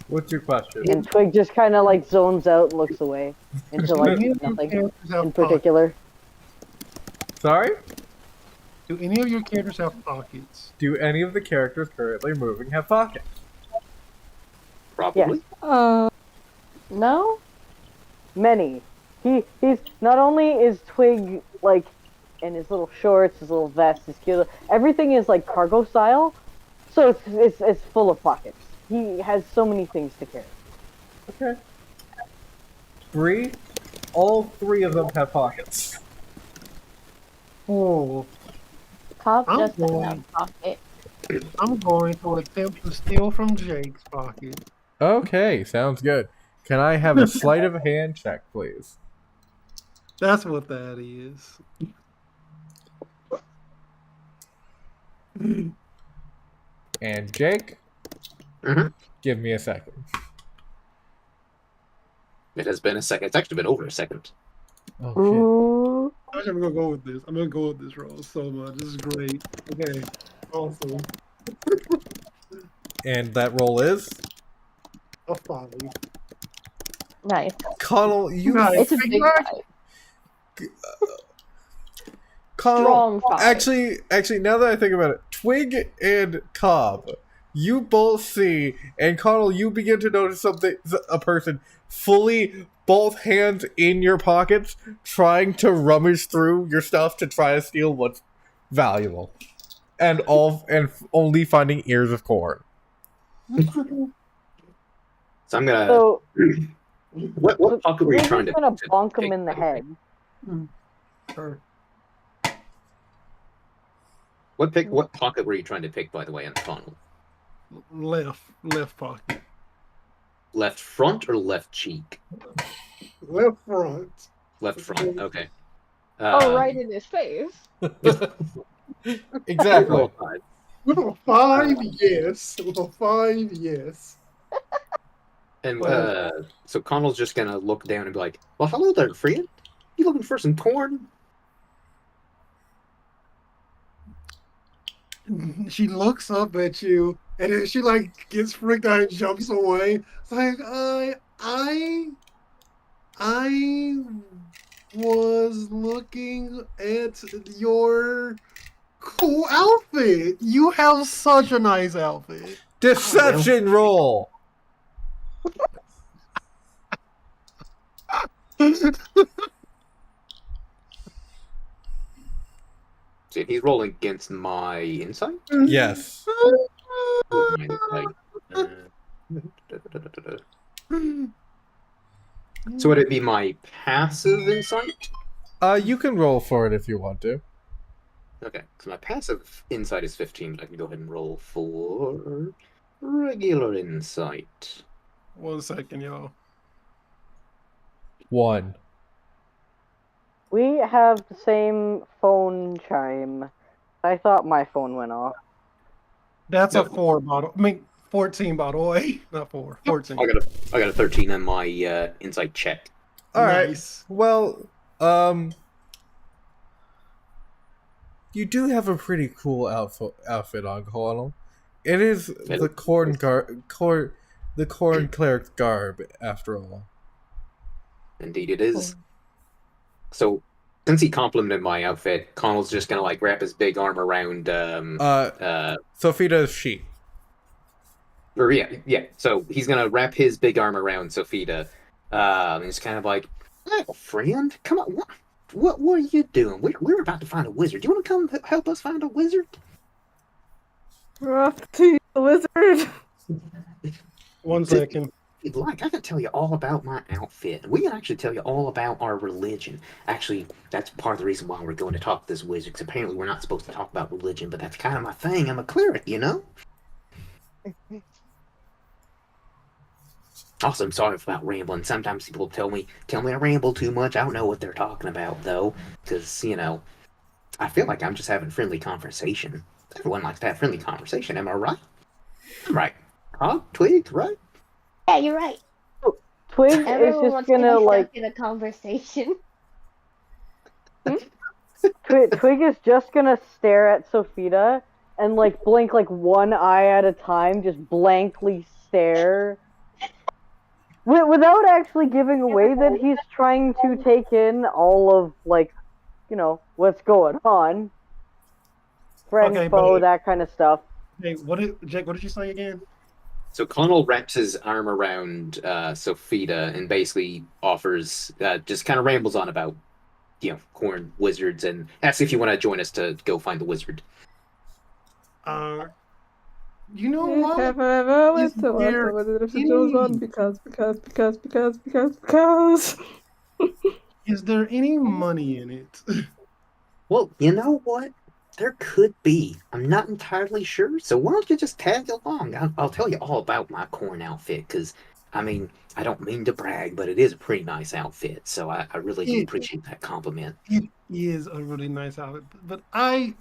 What's your question? And Twig just kind of like zones out and looks away into like Do any of your nothing characters have in particular. Sorry? Do any of your characters have pockets? Do any of the characters currently moving have pockets? Probably. Yes. No? Many. He's not only is Twig like in his little shorts, his little vest, his cute. Everything is like cargo style, so it's full of pockets. He has so many things to carry. Okay. Bree, all three of them have pockets. Oh, Cobb I'm doesn't going. have a pocket. I'm going to attempt to steal from Jake's pocket. Okay, sounds good. Can I have a sleight of hand check, please? That's what that is. And Jake, Mhm. give me a second. It has been a second. It's actually been over a second. Okay. Ooh. I'm gonna go with this. I'm gonna go with this roll so much. This is great. Okay, awesome. And that roll is? A 5. Nice. Connell, you Nice. It's a big five. Connell, Strong five. actually, now that I think about it, Twig and Cobb, you both see, and Connell, you begin to notice a person fully, both hands in your pockets, trying to rummage through your stuff to try to steal what's valuable, and only finding ears of corn. So I'm gonna. So What pocket were you Twig trying is to? gonna to bonk him pick, in the by way? head. Sure. What pocket were you trying to pick, by the way, on the funnel? Left pocket. Left front or left cheek? Left front. Left front. Okay. Oh, right in his face. Exactly. Roll five. With a 5, yes. With a 5, yes. And so Connell's just gonna look down and be like, "Well, hello there, friend. You looking for some corn?" She looks up at you, and then she like gets freaked out and jumps away. It's like, I was looking at your cool outfit. You have such a nice outfit. Deception roll. See, if he's rolling against my insight. Yes. Oh, my insight. So would it be my passive insight? You can roll for it if you want to. Okay, because my passive insight is 15, but I can go ahead and roll for regular insight. 1 second, y'all. 1. We have the same phone chime. I thought my phone went off. That's No. a 4 bottle. I mean, 14 by the way. Not 4. 14. I got a 13 on my insight check. All right. Nice. Well, you do have a pretty cool outfit on, Connell. It is the corn cleric garb, after all. Indeed, it is. So, since he complimented my outfit, Connell's just gonna like wrap his big arm around. Sophia's sheet. Or yeah. So he's gonna wrap his big arm around Sophia. And he's kind of like, "Hey, friend, come on, what are you doing? We're about to find a wizard. Do you want to come help us find a wizard?" We're off to the wizard. 1 second. If you'd like, I can tell you all about my outfit. We can actually tell you all about our religion. Actually, that's part of the reason why we're going to talk to this wizard, because apparently we're not supposed to talk about religion, but that's kind of my thing. I'm a cleric, you know? Also, I'm sorry about rambling. Sometimes people tell me I ramble too much. I don't know what they're talking about, though, because, I feel like I'm just having friendly conversation. Everyone likes to have friendly conversation, am I right? I'm right. Huh? Twig, right? Yeah, you're right. Twig is Everyone just wants to gonna be like stuck in a conversation. Twig is just gonna stare at Sophia and like blink like one eye at a time, just blankly stare. Without actually giving away that he's trying to take in all of, like, what's going on. Friend, Okay, foe, but- that kind of stuff. Hey, Jake, what did you say again? So Connell wraps his arm around Sophita and basically offers, just kind of rambles on about, corn wizards and asks if you want to join us to go find the wizard. You know You what? have ever Is went to us there over the any- goes on because. Is there any money in it? Well, you know what? There could be. I'm not entirely sure. So why don't you just tag along? I'll tell you all about my corn outfit, because, I mean, I don't mean to brag, but it is a pretty nice outfit. So I really do appreciate that compliment. It is a really nice outfit, but I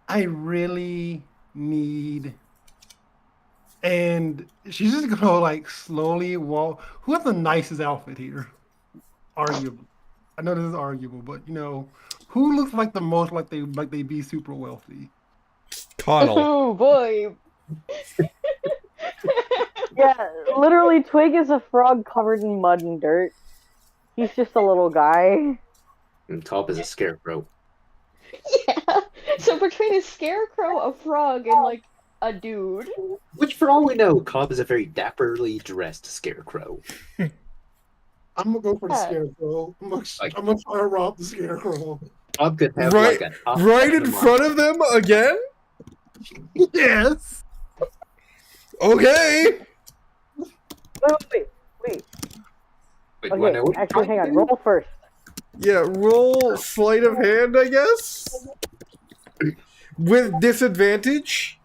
really need. And she's just gonna like slowly walk. Who has the nicest outfit here? Arguable. I know this is arguable, but who looks like the most like they be super wealthy? Connell. Oh boy. Yeah, literally, Twig is a frog covered in mud and dirt. He's just a little guy. And Cobb is a scarecrow. Yeah. So between a scarecrow, a frog, and like a dude. Which, for all we know, Cobb is a very dapperly dressed scarecrow. I'm gonna go for the Yeah. scarecrow. I'm gonna try to rob the scarecrow. Cobb could have Right- like a top Right hat in and a front of them again? Yes. Okay. Wait. Wait, do I know Okay, what you're actually, trying hang to on. do? Roll first. Yeah, roll sleight of hand, I guess? With disadvantage?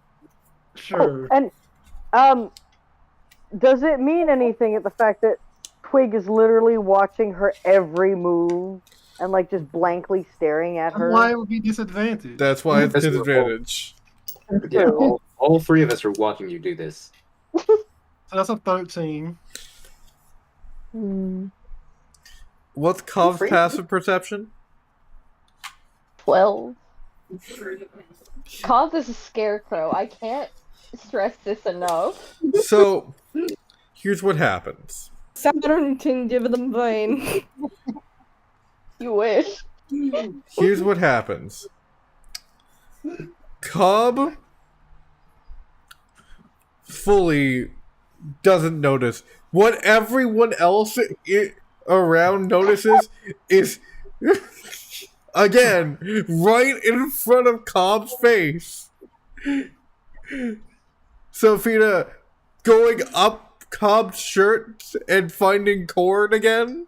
Sure. And does it mean anything at the fact that Twig is literally watching her every move and like just blankly staring at her? Why it would be disadvantage? That's why it's That's the disadvantage. Yeah, all three of us are watching you do this. So that's a 13. What's Cobb's Afraid? passive perception? 12. Cobb is a scarecrow. I can't stress this enough. So, here's what happens. Saturn can give them brain. You wish. Here's what happens. Cobb fully doesn't notice. What everyone else around notices is, again, right in front of Cobb's face. Sophia going up Cobb's shirt and finding corn again.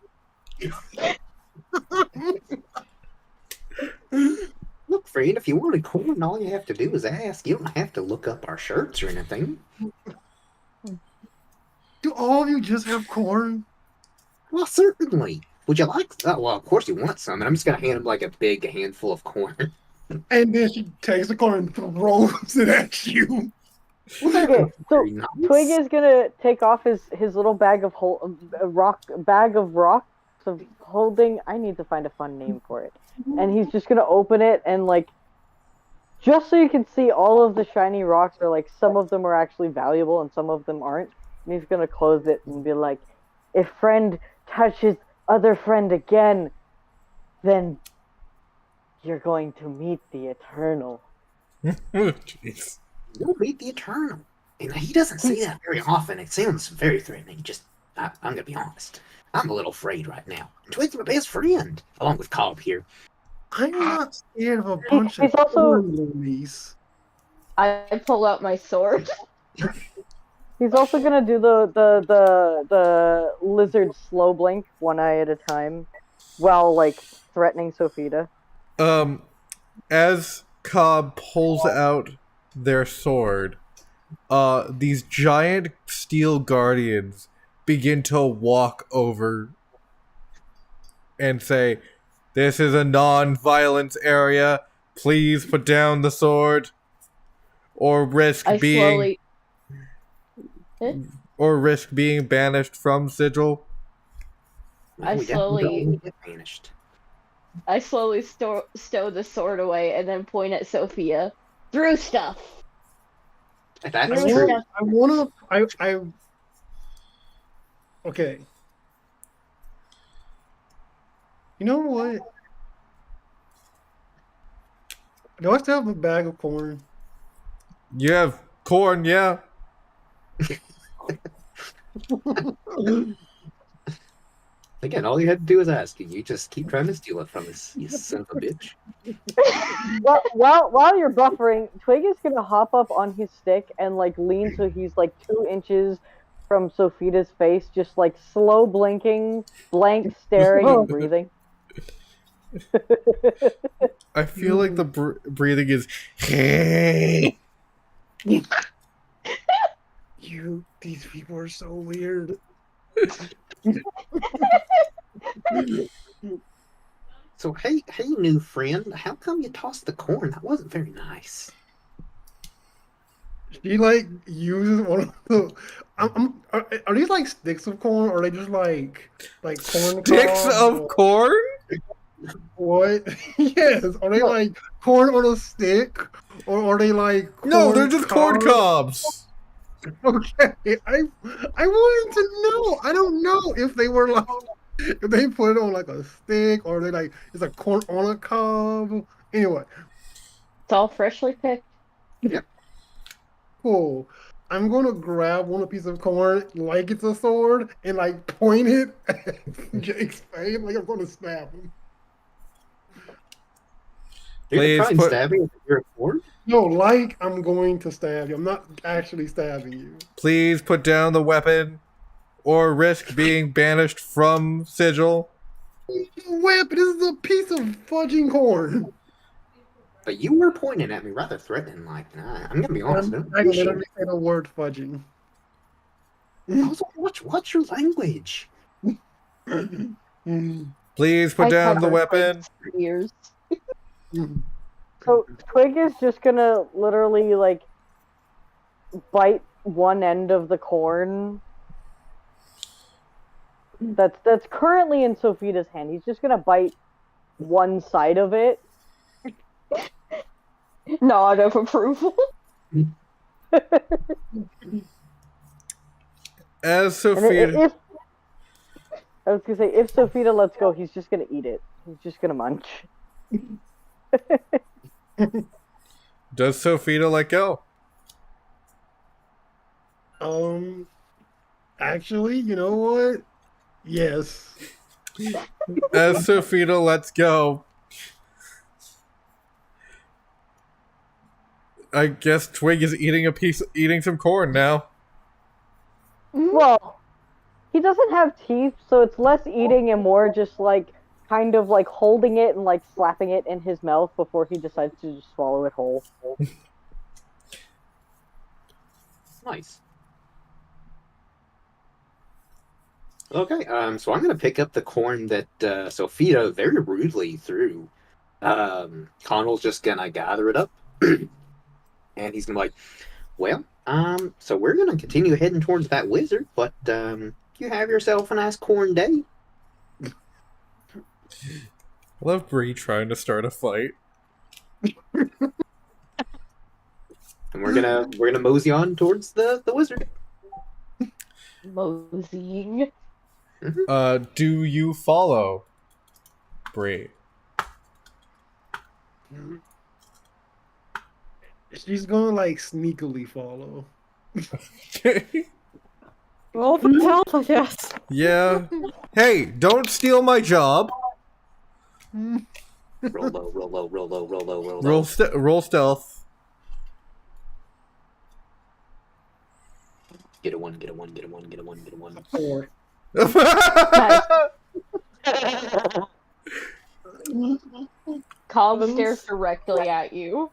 Look, friend, if you wanted corn, all you have to do is ask. You don't have to look up our shirts or anything. Do all of you just have corn? Well, certainly. Would you like? Well, of course you want some. And I'm just gonna hand him like a big handful of corn. And then she takes the corn and throws it at you. Okay, so Very nice. Twig is gonna take off his little bag of rocks of holding. I need to find a fun name for it. And he's just gonna open it and like, just so you can see all of the shiny rocks are like, some of them are actually valuable and some of them aren't. And he's gonna close it and be like, if friend touches other friend again, then you're going to meet the eternal. Jeez. You'll meet the eternal. And he doesn't say that very often. It sounds very threatening. I'm gonna be honest. I'm a little afraid right now. Twig's my best friend, along with Cobb here. I'm not scared of a bunch He's of also- corn loonies. I pull out my sword. He's also gonna do the lizard slow blink one eye at a time, while like threatening Sophia. As Cobb pulls out their sword, these giant steel guardians begin to walk over and say, "This is a non-violence area. Please put down the sword, or risk I being slowly. banished from Sigil." I We definitely slowly- don't get vanished. I slowly stow the sword away and then point at Sophia. Through stuff. That's Really true. stuff. I want to. Okay. You know what? Do I still have a bag of corn? You have Corn, yeah. Again, all you had to do was ask, and you just keep trying to steal it from us, you son of a bitch. Well, while you're buffering, Twig is gonna hop up on his stick and like lean so he's like 2 inches from Sophia's face, just like slow blinking, blank staring, and breathing. I feel like the breathing is. These people are so weird. So, hey, new friend, how come you tossed the corn? That wasn't very nice. She like uses one of the. Are these like sticks of corn, or are they just like corn? Sticks cobs, of or corn? what? Yes. Are they like corn on a stick, or are they like corn No, they're just corn cobs? cobs. Okay, I wanted to know. I don't know if they were like if they put it on like a stick or they like it's a corn on a cob. Anyway, It's all freshly picked. cool. I'm gonna grab one piece of corn like it's a sword and like point it at Jake's face like I'm gonna stab him. You're Please gonna try and put- stab me with your corn? No, like I'm going to stab you. I'm not actually stabbing you. Please put down the weapon or risk being banished from Sigil. Whip! This is a piece of fudging corn. But you were pointing at me rather threatening, like, I'm gonna be honest. I literally say the word fudging. Also, watch your language. Please put I down the covered weapon. Twig's ears. So Twig is just gonna literally like bite one end of the corn that's currently in Sophia's hand. He's just gonna bite one side of it. Nod of approval. As And Sophia. if I was gonna say, if Sophia lets go, he's just gonna eat it. He's just gonna munch. Does Sophia let go? Actually, you know what? Yes. As Sophia lets go, I guess Twig is eating some corn now. Well, he doesn't have teeth, so it's less eating and more just like kind of like holding it and like slapping it in his mouth before he decides to just swallow it whole. Nice. Okay, so I'm gonna pick up the corn that Sophia very rudely threw. Connell's just gonna gather it up, and he's gonna be like, "Well, so we're gonna continue heading towards that wizard, but you have yourself a nice corn day." I love Bree trying to start a fight. And we're gonna mosey on towards the wizard. Moseying. Do you follow Bree? She's gonna like sneakily follow. Roll for health, I guess. Yeah. Hey, don't steal my job. Roll low, roll low, roll low, roll low, roll low. Roll stealth. Get a one, get a one, get a one, get a one, get a one. 4. Cobb stares directly at you.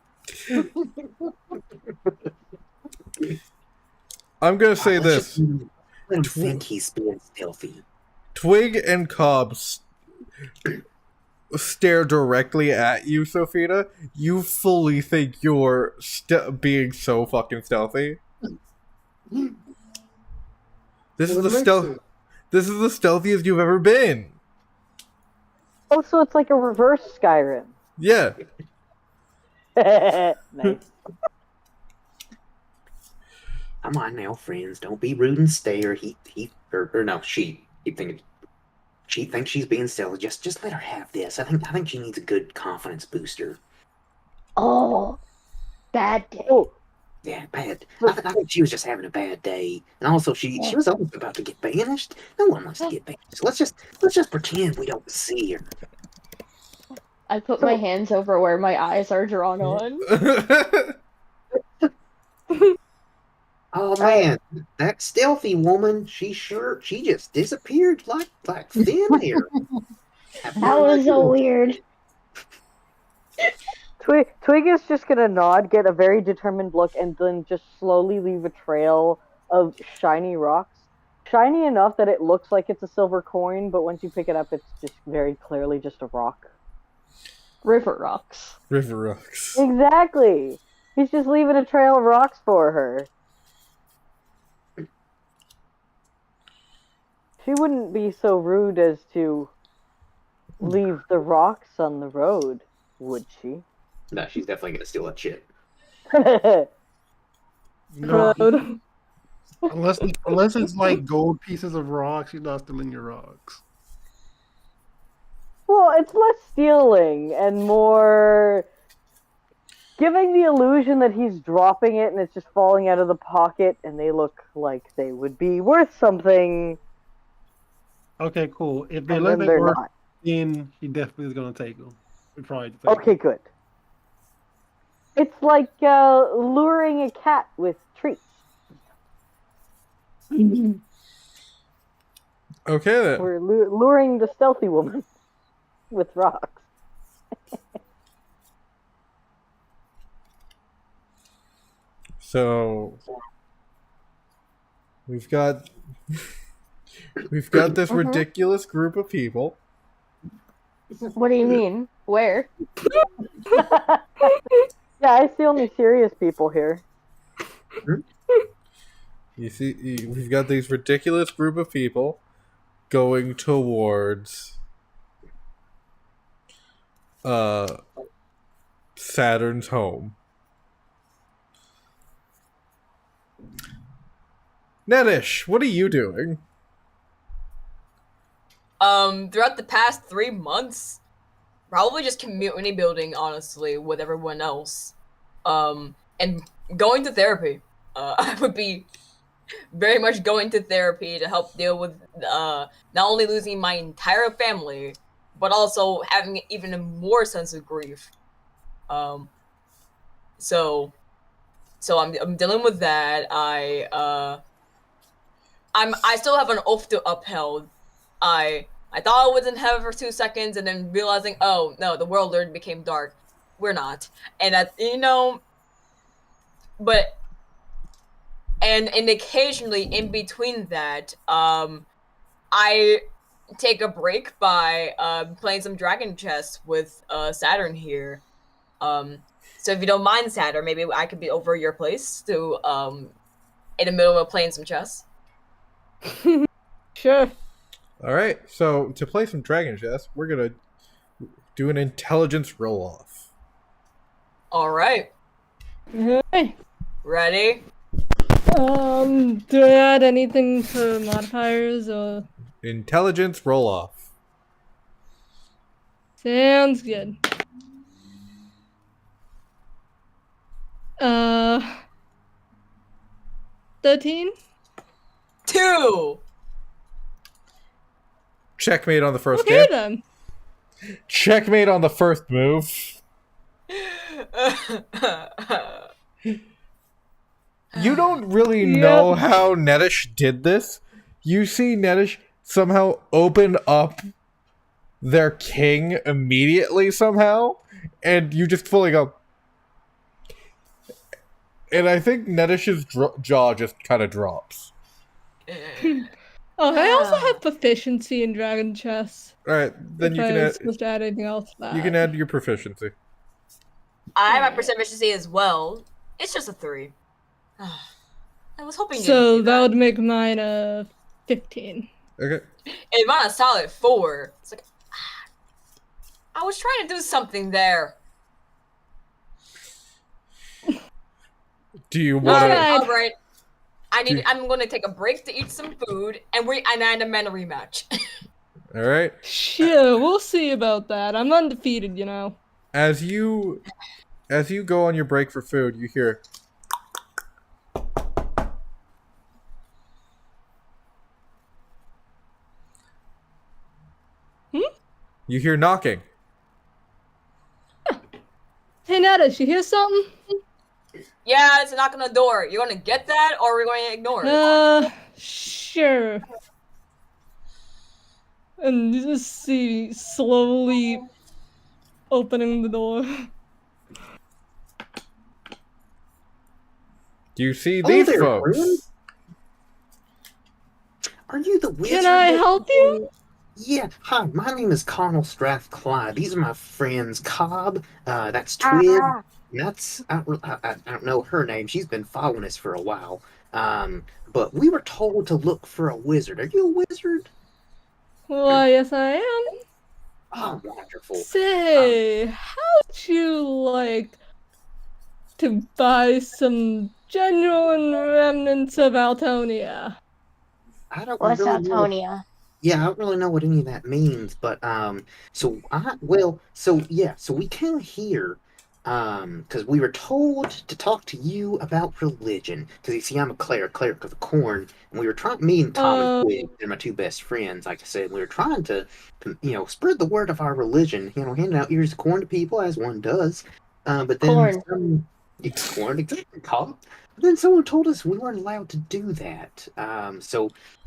I'm gonna say this. Let him think he's being stealthy. Twig and Cobb stare directly at you, Sophia. You fully think you're being so fucking stealthy. This is What the makes stealth. it? This is the stealthiest you've ever been. Oh, so it's like a reverse Skyrim. Yeah. Nice. Come on now, friends. Don't be rude and stare. She thinks she's being stealthy. Just let her have this. I think she needs a good confidence booster. Oh, bad day. Oh, Yeah, bad. I think she was just having a bad day, and also she was almost about to get banished. No one wants to get banished. Let's just pretend we don't see her. I put my hands over where my eyes are drawn on. Oh man, that stealthy woman, she just disappeared like thin air. That was so weird. Twig is just gonna nod, get a very determined look, and then just slowly leave a trail of shiny rocks. Shiny enough that it looks like it's a silver coin, but once you pick it up, it's just very clearly just a rock. River rocks. River rocks. Exactly. He's just leaving a trail of rocks for her. She wouldn't be so rude as to leave the rocks on the road, would she? No, she's definitely gonna steal that shit. No, Road. unless it's like gold pieces of rocks, you're not stealing your rocks. Well, it's less stealing and more giving the illusion that he's dropping it and it's just falling out of the pocket and they look like they would be worth something. Okay, cool. If they And look then like they're worth, not. then he definitely is gonna take them. We probably take 'em. Okay, good. It's like luring a cat with treats. Okay then. We're luring the stealthy woman with rocks. So we've got this ridiculous group of people. What do you mean? Where? Yeah, I see only serious people here. We've got these ridiculous group of people going towards Saturn's home. Nedish, what are you doing? Throughout the past 3 months, probably just community building, honestly, with everyone else. And going to therapy. I would be very much going to therapy to help deal with not only losing my entire family, but also having even a more sense of grief. So I'm dealing with that. I still have an oath to uphold. I thought I was in heaven for 2 seconds, and then realizing, oh no, the world already became dark. We're not, and and occasionally in between that, I take a break by playing some Dragon Chess with Saturn here. So if you don't mind, Saturn, maybe I could be over your place to in the middle of playing some chess. Sure. All right, so to play some Dragon Chess, we're gonna do an intelligence roll-off. All right, Hey. ready? Do I add anything for modifiers or? Intelligence roll-off. Sounds good. 13? 2. Checkmate on the first Okay game. then. Checkmate on the first move. You don't really know how Nedish did this. You see Nedish somehow open up their king immediately somehow, and you just fully go. And I think Nedish's jaw just kind of drops. Oh, I also have proficiency in Dragon Chess. All right, then If you I can was add. supposed to add anything else to that. You can add your proficiency. I have my proficiency as well. It's just a 3. I was hoping you'd So do that would make mine a 15. Okay. It might a solid 4. It's like I was trying to do something there. Do you want to? Alright. All right. I'm going to take a break to eat some food, and I'm a men rematch. All right. Sure, we'll see about that. I'm undefeated, you know. As you go on your break for food, you hear You hear knocking. Hey, Netta, you hear something? Yeah, it's a knock on the door. You gonna get that, or are we going to ignore it? Sure. And you just see slowly opening the door. Do you see Hello these there, folks? friend. Are you the wizard? Can I help you? Yeah, hi, my name is Connell Strathclyde. These are my friends Cobb, that's Twig, that's, I don't know her name, she's been following us for a while. But we were told to look for a wizard. Are you a wizard? Why, yes, I am. Oh, wonderful. Say, how'd you like to buy some genuine remnants of Altonia? I don't What's really know. Altonia? Yeah, I don't really know what any of that means, but so we came here because we were told to talk to you about religion. Because you see, I'm a cleric of the corn, and we were trying. Me and Tom and Twig, they're my two best friends. Like I said, we were trying to, spread the word of our religion. Handing out ears of corn to people as one does. But then Corn. corn, exactly, Cobb. But then someone told us we weren't allowed to do that.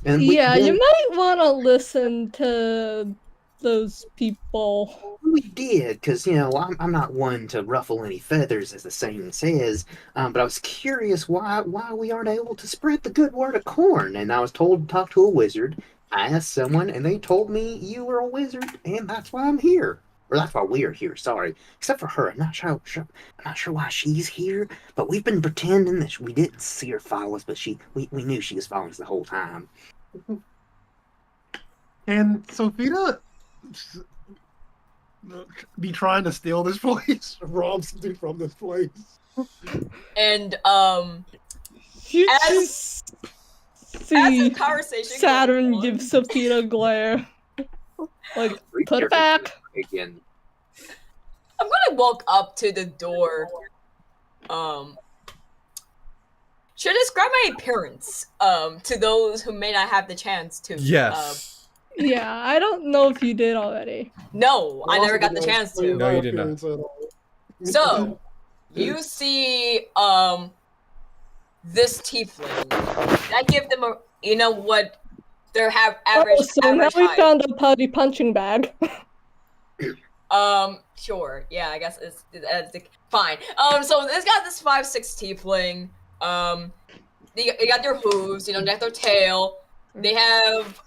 And Yeah, you then might want to listen to those people. we did, because I'm not one to ruffle any feathers, as the saying says. But I was curious why we aren't able to spread the good word of corn. And I was told to talk to a wizard. I asked someone, and they told me you were a wizard, and that's why I'm here. Or that's why we're here. Sorry, except for her. I'm not sure why she's here. But we've been pretending that we didn't see her follow us, but we knew she was following us the whole time. And Sophia be trying to steal this place, rob something from this place. And You As- just as see the conversation Saturn goes on, give Sophia a glare. Like, put it back. Again. I'm gonna walk up to the door. Should I describe my appearance to those who may not have the chance to. Yes. Yeah, I don't know if you did already. No, I never got the chance to. No, you did not. So, you see this tiefling. I give them a, what, their average. So now average we height. found a putty punching bag. Sure. Yeah, I guess it's fine. So it's got this 5'6" tiefling. They got their hooves. They have their tail. They have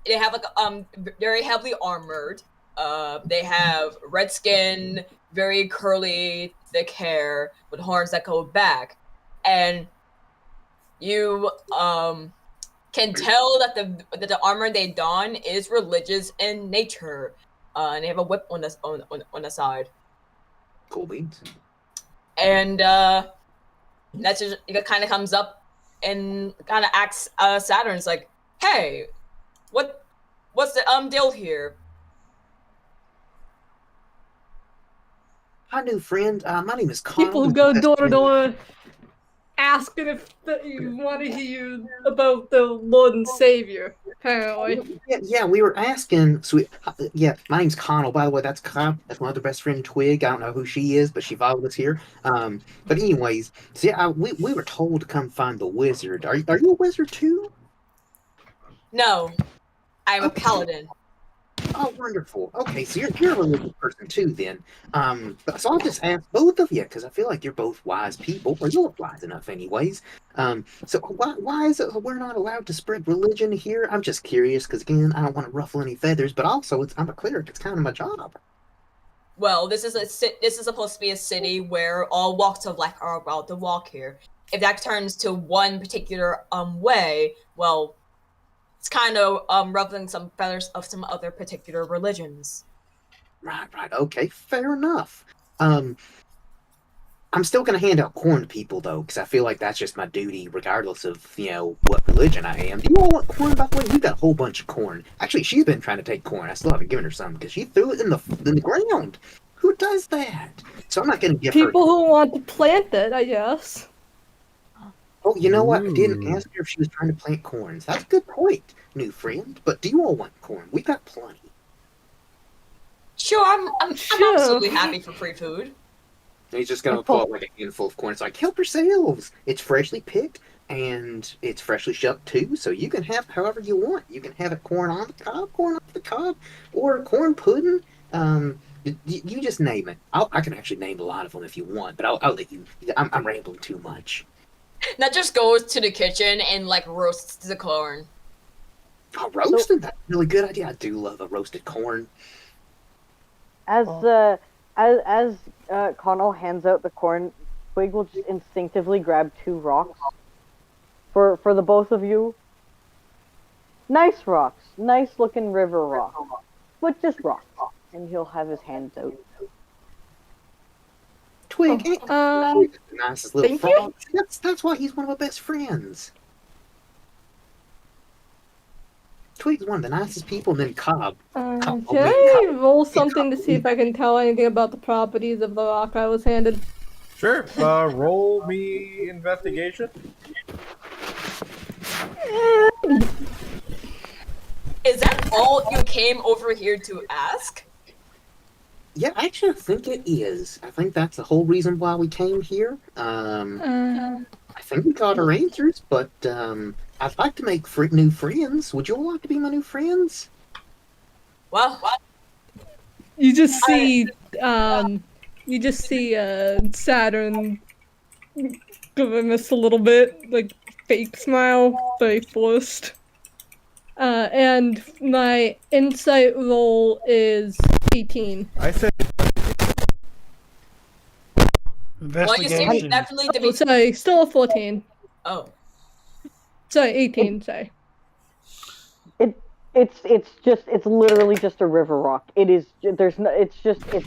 like very heavily armored. They have red skin, very curly, thick hair with horns that go back, and you can tell that the armor they don is religious in nature. And they have a whip on the side. Cool beans. And that's just, it kind of comes up and kind of asks Saturn's like, "Hey, what's the deal here?" Hi, new friend. My name is Connell. People go door to door asking if you want to hear about the Lord and Savior, apparently. Yeah, we were asking. My name's Connell. By the way, that's Cobb. That's my other best friend, Twig. I don't know who she is, but she followed us here. But anyways, we were told to come find the wizard. Are you a wizard too? No, I'm a paladin. Oh, wonderful. Okay, so you're a religious person too, then. So I'll just ask both of you because I feel like you're both wise people, or you look wise enough, anyways. So why is it we're not allowed to spread religion here? I'm just curious because again, I don't want to ruffle any feathers, but also I'm a cleric. It's kind of my job. Well, this is supposed to be a city where all walks of life are allowed to walk here. If that turns to one particular way, well, it's kind of ruffling some feathers of some other particular religions. Right. Okay, fair enough. I'm still gonna hand out corn to people though, because I feel like that's just my duty, regardless of what religion I am. Do you all want corn? By the way, we've got a whole bunch of corn. Actually, she's been trying to take corn. I still haven't given her some because she threw it in the ground. Who does that? So I'm not gonna give her. People who want to plant it, I guess. Oh, you know what? I didn't Ooh. ask her if she was trying to plant corns. That's a good point, new friend. But do you all want corn? We've got plenty. Sure, I'm Sure. absolutely happy for free food. And he's just gonna pull out like a handful of corn. It's like, help yourselves. It's freshly picked and it's freshly shucked too, so you can have however you want. You can have it corn on the cob, corn off the cob, or corn pudding. You just name it. I can actually name a lot of them if you want, but I'll let you. I'm rambling too much. That just goes to the kitchen and like roasts the corn. Oh, roasted? That's a really good idea. I do love a roasted corn. As Connell hands out the corn, Twig will just instinctively grab 2 rocks for the both of you. Nice rocks, nice looking river rocks, but just rocks. And he'll have his hands out. Twig, ain't the nicest little thank you. frog. That's why he's one of my best friends. Twig's one of the nicest people, and then Cobb. Can I roll something to see if I can tell anything about the properties of the rock I was handed? Sure. Roll me investigation. Is that all you came over here to ask? Yeah, actually, I think it is. I think that's the whole reason why we came here. I think we got our answers, but I'd like to make new friends. Would you all like to be my new friends? Well, You just see, Saturn grimace a little bit, like fake smile, very forced. And my insight roll is 18. I said well, you seem Investigation. definitely to Oh, be. sorry, still a 14. Oh, Sorry, 18. Sorry. It's literally just a river rock. It's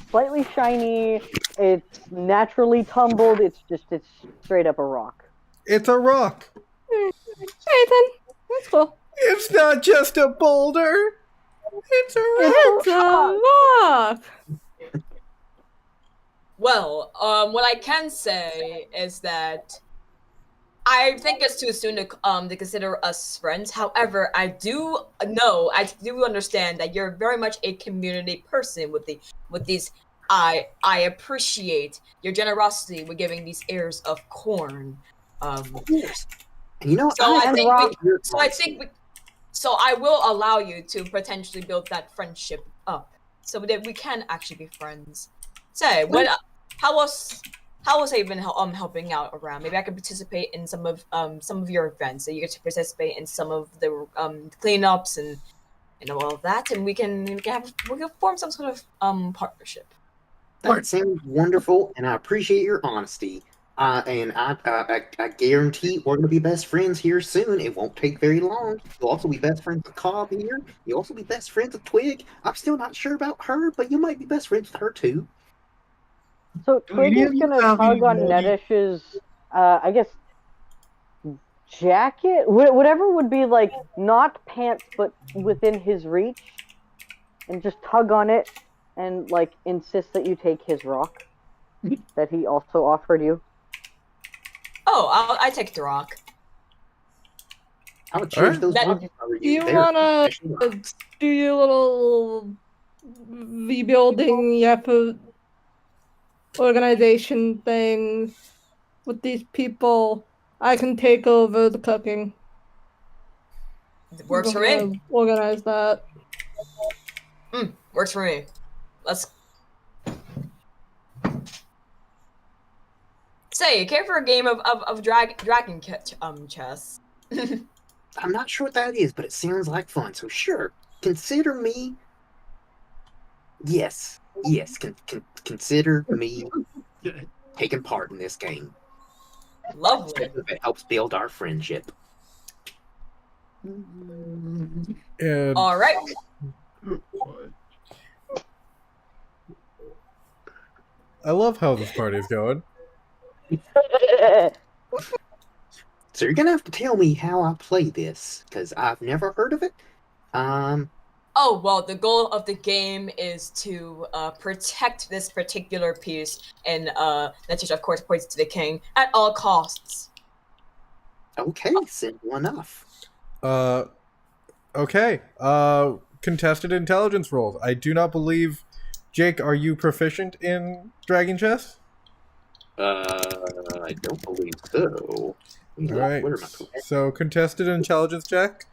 slightly shiny. It's naturally tumbled. It's straight up a rock. it's a rock. Hey then, that's cool. It's not just a boulder. It's a rock. It's a rock. well, what I can say is that I think it's too soon to consider us friends. However, I do understand that you're very much a community person with these. I appreciate your generosity with giving these ears of corn. Of course. And you know, So I rock. think so I will allow you to potentially build that friendship up, so that we can actually be friends. Say, how else have you been helping out around? Maybe I could participate in some of your events. So you get to participate in some of the cleanups and all of that, and we can form some sort of partnership. That sounds wonderful, and I appreciate your honesty. And I guarantee we're going to be best friends here soon. It won't take very long. You'll also be best friends with Cobb here. You'll also be best friends with Twig. I'm still not sure about her, but you might be best friends with her too. So Do Twig any is of you gonna have tug any on money? Netish's, I guess, jacket, whatever would be like not pants, but within his reach, and just tug on it, and like insist that you take his rock that he also offered you. Oh, I take the rock. I would change those That- rocks if I were Do you They're wanna special rocks. do your little rebuilding effort organization thing with these people? I can take over the cooking. It works for We're me. gonna organize that. Works for me. Let's. Say, care for a game of dragon chess? I'm not sure what that is, but it sounds like fun. So sure, consider me. Yes, consider me taking part in this game. Lovely. It helps build our friendship. And All right. I love how this party's going. So you're gonna have to tell me how I play this, because I've never heard of it. Oh, well, the goal of the game is to protect this particular piece, and that just, of course, points to the king at all costs. Okay, simple enough. Okay. Contested intelligence rolls. I do not believe Jake, are you proficient in Dragon Chess? I don't believe so. All right. Where am I? So contested intelligence check.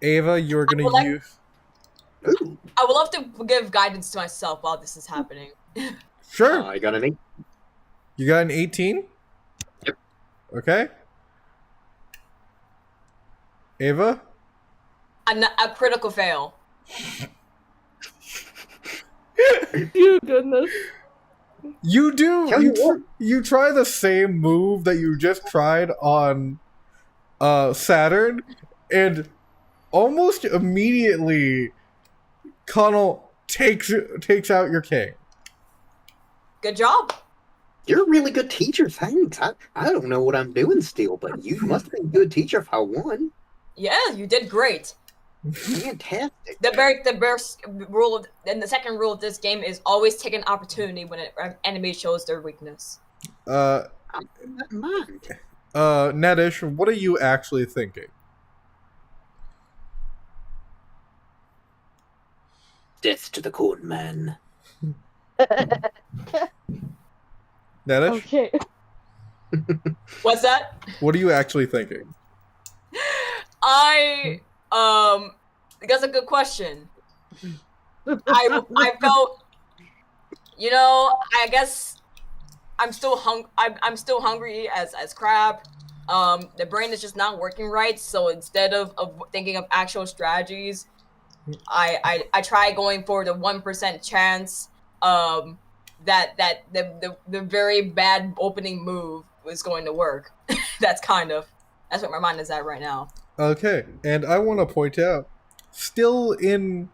Ava, you're gonna Well, like- use. Ooh, I would love to give guidance to myself while this is happening. Sure. I got an 8. You got an 18. Yep. Okay. Ava. A critical fail. You goodness. You do. Tell you what. You try the same move that you just tried on Saturn, and almost immediately, Connell takes out your king. Good job. You're a really good teacher, thanks. I don't know what I'm doing still, but you must have been a good teacher if I won. Yeah, you did great. Fantastic. The first rule of, and the second rule of this game is always take an opportunity when an enemy shows their weakness. Uh, I'm not mind. Nedish, what are you actually thinking? Death to the corn man. Nedish, Okay. What's that? what are you actually thinking? That's a good question. I felt, I guess I'm still I'm still hungry as crap. The brain is just not working right. So instead of thinking of actual strategies, I try going for the 1% chance that the very bad opening move was going to work. That's what my mind is at right now. Okay, and I want to point out, still in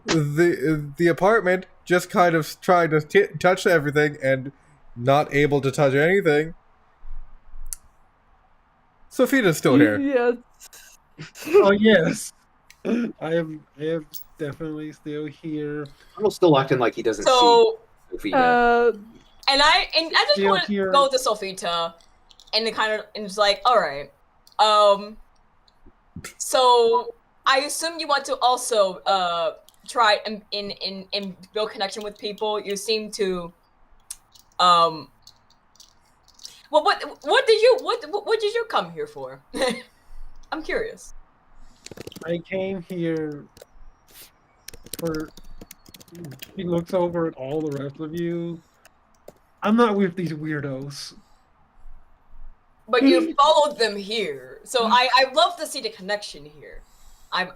the apartment, just kind of trying to touch everything and not able to touch anything. Sophia's still here. Yes. Oh yes, I am definitely still here. I'm still acting like he doesn't So see Sophia. and I just Still want to here. go to Sophita and it's like, all right, so I assume you want to also try and build connection with people. You seem to well, what did you come here for? I'm curious. I came here for. He looks over at all the rest of you. I'm not with these weirdos. But you followed them here, so I love to see the connection here. I'm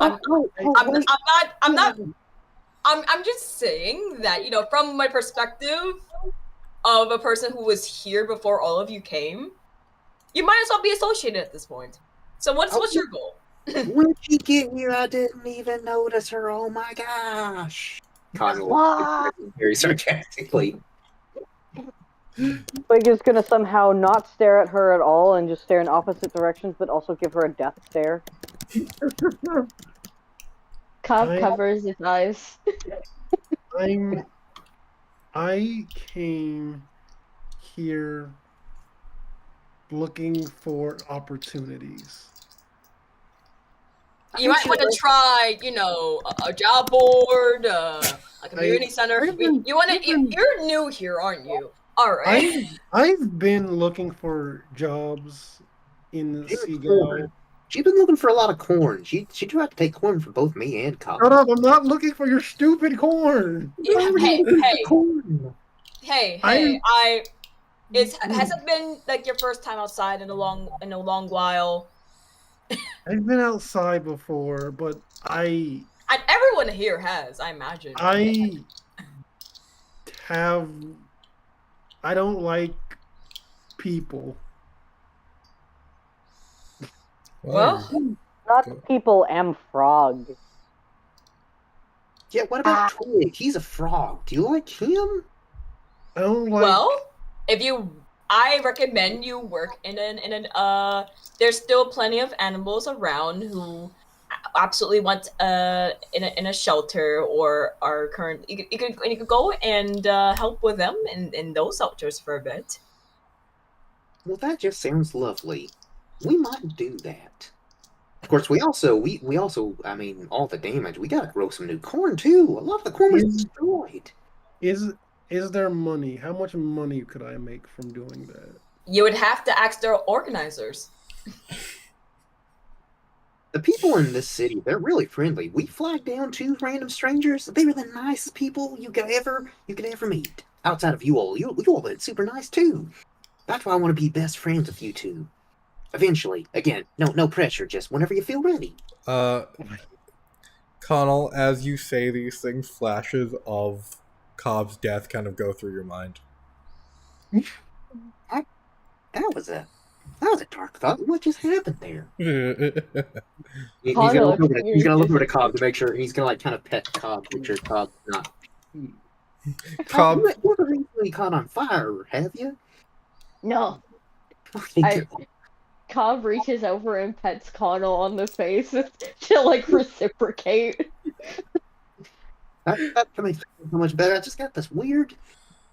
just saying that, from my perspective of a person who was here before all of you came, you might as well be associated at this point. So what's your goal? When she get here, I didn't even notice her. Oh my gosh. What? Very sarcastically. Twig is gonna somehow not stare at her at all and just stare in opposite directions, but also give her a death stare. Cobb covers his eyes. I came here looking for opportunities. You might want to try, a job board, a community center. You're new here, aren't you? All right. I've been looking for jobs in the Sigil. She's been looking for a lot of corn. She tried to take corn from both me and Cobb. Shut up! I'm not looking for your stupid corn. Hey, Corn. hey! Has it been like your first time outside in a long while? I've been outside before, but And everyone here has, I imagine. I don't like people. Well, Not people, am frog. Yeah, what about Twig? He's a frog. Do you like him? I don't like. well, I recommend you work in there's still plenty of animals around who absolutely want in a shelter or are currently you could go and help with them in those shelters for a bit. Well, that just sounds lovely. We might do that. Of course, we also, I mean, all the damage. We gotta grow some new corn too. A lot of the corn was destroyed. Is there money? How much money could I make from doing that? You would have to ask their organizers. The people in this city, they're really friendly. We flagged down 2 random strangers. They were the nicest people you could ever meet. Outside of you all been super nice too. That's why I want to be best friends with you two. Eventually, again, no pressure. Just whenever you feel ready. Connell, as you say these things, flashes of Cobb's death kind of go through your mind. That was a dark thought. What just happened there? He's Connell gonna look over to experiences- Cobb to make sure. He's gonna like kind of pet Cobb, make sure Cobb's not. Cobb, You never recently caught on fire, have you? No. Okay, I- good. Cobb reaches over and pets Connell on the face to like reciprocate. That makes me feel so much better. I just got this weird.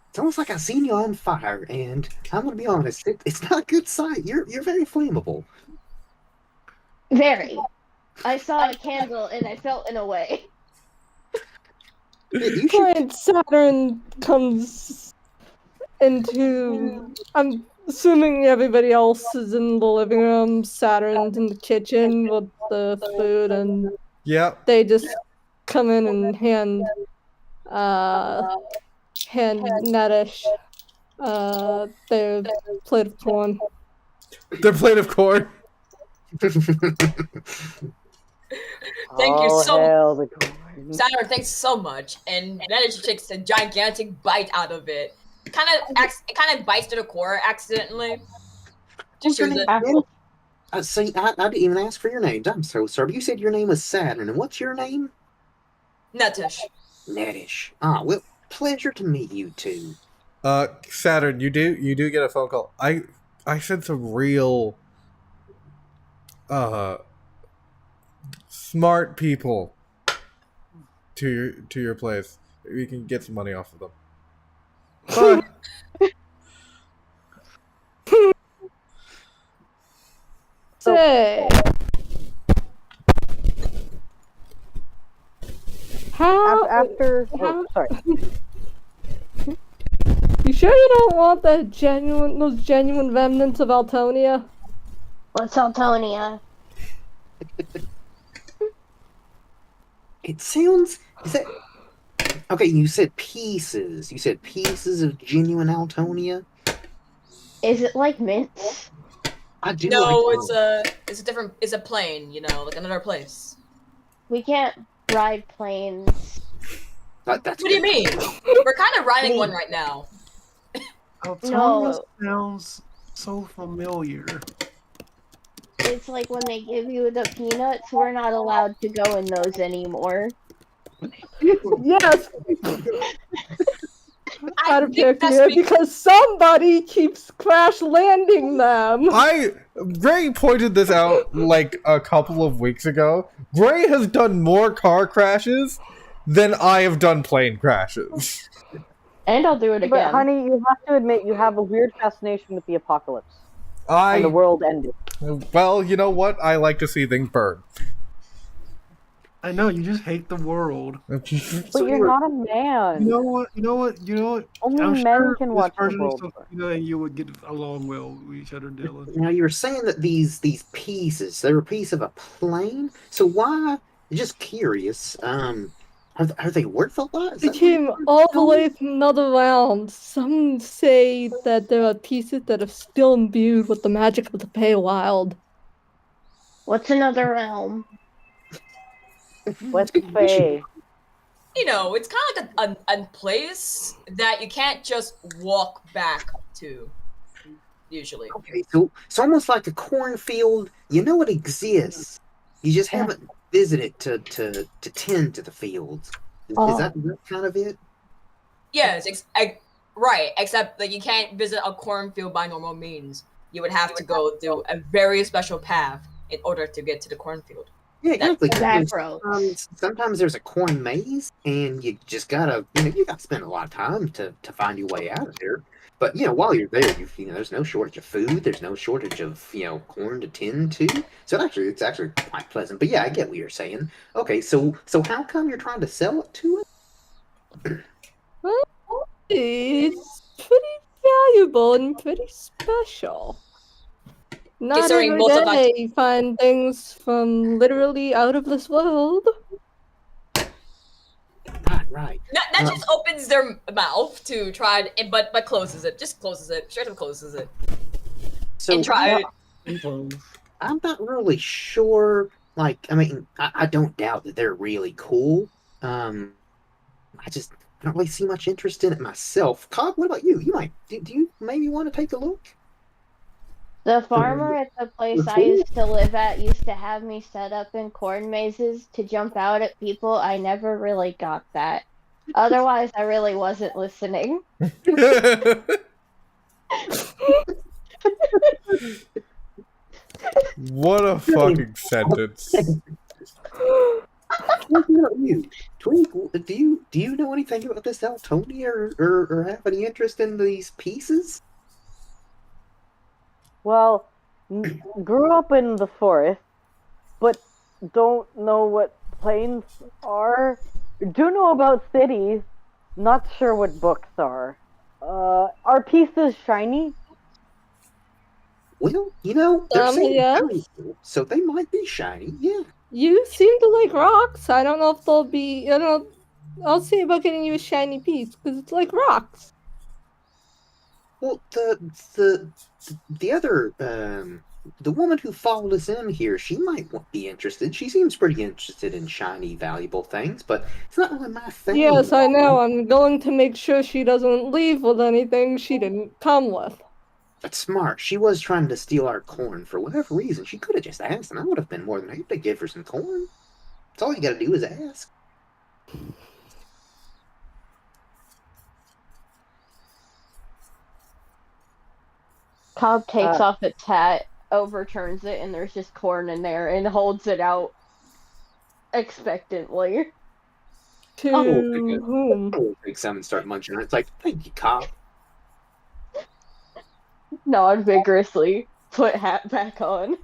It's almost like I seen you on fire, and I'm gonna be honest. It's not a good sight. You're very flammable. Very. I saw a candle and I felt in a way. You should. Giant Saturn comes into. I'm assuming everybody else is in the living room. Saturn's in the kitchen with the food, and yeah, they just come in and hand Nedish their plate of corn. their plate of corn. Thank you so much. Hell, the corn. Saturn, thanks so much. And Nedish takes a gigantic bite out of it. It kind of bites to the core accidentally. What's Just your use name it. again? See, I didn't even ask for your names. I'm so sorry. You said your name was Saturn, and what's your name? Netish. Nedish. Ah, well, pleasure to meet you two. Saturn, you do get a phone call. I sent some real smart people to your place. We can get some money off of them. Bye. Say, how? After how- sorry. You sure you don't want those genuine remnants of Altonia? What's Altonia? It sounds. Is that. Okay, you said pieces. You said pieces of genuine Altonia? Is it like mints? I do No, like it's a plane, like another place. We can't ride planes. That's What do you good. mean? We're kind of riding one right now. Altonia No. sounds so familiar. It's like when they give you the peanuts, we're not allowed to go in those anymore. Yes, I out of think character that's here because somebody keeps crash landing them. Gray pointed this out like a couple of weeks ago. Gray has done more car crashes than I have done plane crashes. And I'll do it But again. honey, you have to admit you have a weird fascination with the apocalypse and the world ending. Well, you know what? I like to see things burn. I know you just hate the world. But So you're you're- not a man. You know what? Only I'm men sure can this watch the person world so- burn. and you would get along well with each other, Dylan. Now you were saying that these pieces, they're a piece of a plane. So why? Just curious. Are they worth a lot? Is They that what came you're all the telling way me? from another round. Some say that there are pieces that are still imbued with the magic of the Feywild. What's another realm? What's Good question. Faye? It's kind of like a place that you can't just walk back to, usually. Okay, so it's almost like a cornfield. You know it exists. You just haven't visited to tend to the fields. Is that kind of it? Yes, right, except that you can't visit a cornfield by normal means. You would have to go through a very special path in order to get to the cornfield. Yeah, exactly. Macros. Sometimes there's a corn maze, and you just gotta, you gotta spend a lot of time to find your way out of there. But while you're there, there's no shortage of food. There's no shortage of corn to tend to. So it's actually quite pleasant. But yeah, I get what you're saying. Okay, so how come you're trying to sell it to us? It's pretty valuable and pretty special. Not Considering every most of day you find things from literally out of this world. Right. That just opens their mouth to try and but closes it. Just closes it. Straight up closes it. So And try I'm not really sure. Like, I mean, I don't doubt that they're really cool. I don't really see much interest in it myself. Cobb, what about you? You might do you maybe want to take a look? The farmer at the place I used to live at used to have me set up in corn mazes to jump out at people. I never really got that. Otherwise, I really wasn't listening. What a fucking sentence. What about you? Twink, do you know anything about this Altonia or have any interest in these pieces? Well, grew up in the forest, but don't know what plains are. Do know about cities, not sure what books are. Are pieces shiny? Well, you know, they're saying Yes. valuable, so they might be shiny, yeah. You seem to like rocks. I don't know if they'll be. I don't know. I'll see about getting you a shiny piece because it's like rocks. Well, the other the woman who followed us in here, she might be interested. She seems pretty interested in shiny, valuable things, but it's not really my thing. Yes, I know. I'm going to make sure she doesn't leave with anything she didn't come with. That's smart. She was trying to steal our corn for whatever reason. She could have just asked, and I would have been more than happy to give her some corn. That's all you gotta do is ask. Cobb takes off its hat, overturns it, and there's just corn in there, and holds it out expectantly. To whom? I'll take some and start munching on it. It's like, thank you, Cobb. Nod vigorously, put hat back on.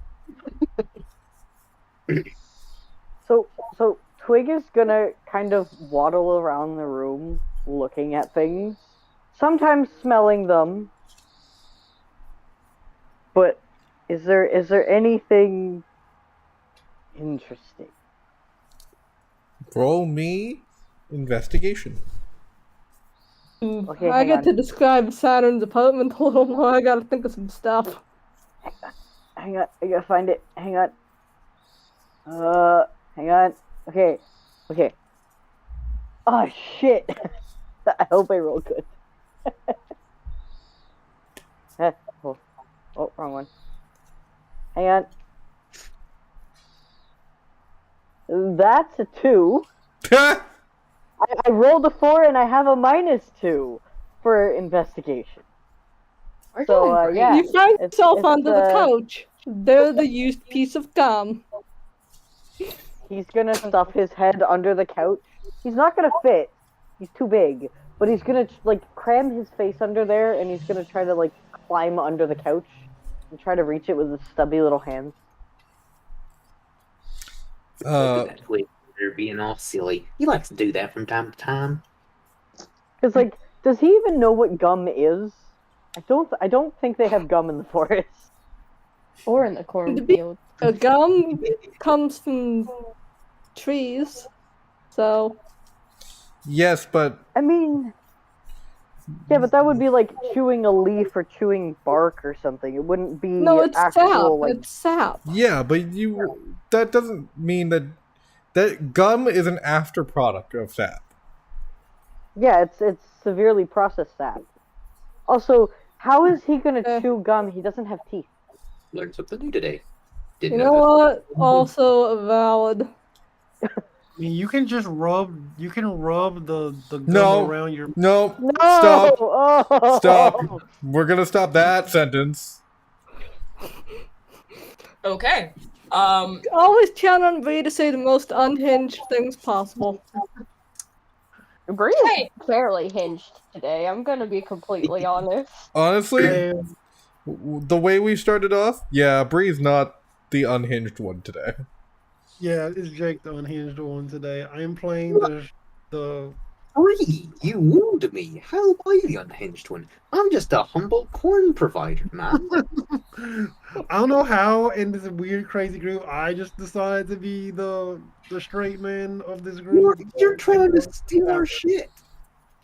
So Twig is gonna kind of waddle around the room, looking at things, sometimes smelling them. But is there anything interesting? Roll me investigation. Okay, I hang get on. to describe Saturn's apartment a little more. I gotta think of some stuff. Hang on, I gotta find it. Hang on. Hang on. Okay. Oh shit! I hope I roll good. Oh, wrong one. Hang on. That's a 2. I rolled a 4 and I have a -2 for investigation. So yeah, You find yourself it's, under the couch. There's the used piece of gum. he's gonna stuff his head under the couch. He's not gonna fit. He's too big. But he's gonna like cram his face under there, and he's gonna try to like climb under the couch and try to reach it with his stubby little hands. Look at that Twig. They're being all silly. He likes to do that from time to time. Cause like, does he even know what gum is? I don't think they have gum in the forest. Or in the cornfield. A gum comes from trees, so Yes, but I mean, yeah, but that would be like chewing a leaf or chewing bark or something. It wouldn't be no, it's actual sap. like. It's sap. yeah, but that doesn't mean that gum is an after product of sap. Yeah, it's severely processed sap. Also, how is he gonna chew gum? He doesn't have teeth. Learned something new today. You Didn't know what? Also valid. I mean, you can rub the gum No. around your. No, No! stop, Oh! stop. We're gonna stop that sentence. Okay. Always count on Bree to say the most unhinged things possible. Bree Hey. is fairly hinged today, I'm gonna be completely honest. Honestly, And the way we started off, yeah, Bree's not the unhinged one today. yeah, it's Jake the unhinged one today. I am playing the Bree, you wooed me. How am I the unhinged one? I'm just a humble corn provider, man. I don't know how in this weird, crazy group I just decided to be the straight man of this You're, group. you're trying to But steal our shit.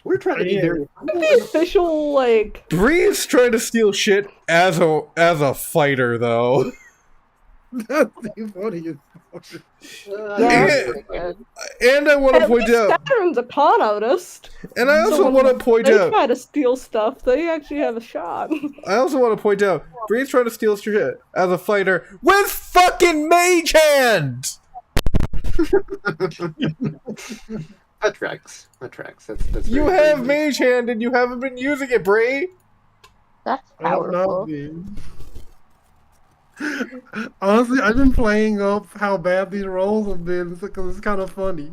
We're trying to be very humble. The official, like, Bree's trying to steal shit as a fighter, though. That's the funniest part. Yeah. And I want to at point least out, Saturn's a con artist. and I also when want to point they out, try to steal stuff, they actually have a shot. I also want to point out, Bree's trying to steal shit as a fighter with fucking mage hand. That tracks. That tracks. That's You very have crazy. mage hand and you haven't been using it, Bree. That's I have not powerful. been. Honestly, I've been playing up how bad these rolls have been because it's kind of funny.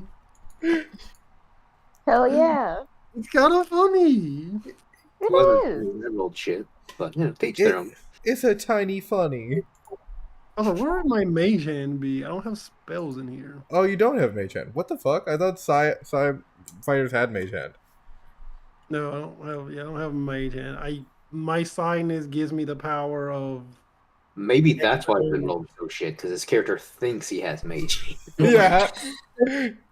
Hell yeah. It's kind of funny. It Wasn't is. doing that old shit, but teach their own. It's a tiny funny. Also, where would my mage hand be? I don't have spells in here. Oh, you don't have mage hand. What the fuck? I thought Psy fighters had mage hand. No, I don't have. Yeah, I don't have a mage hand. My signness gives me the power of. Maybe that's why the rolling so shit, because his character thinks he has mage. Yeah.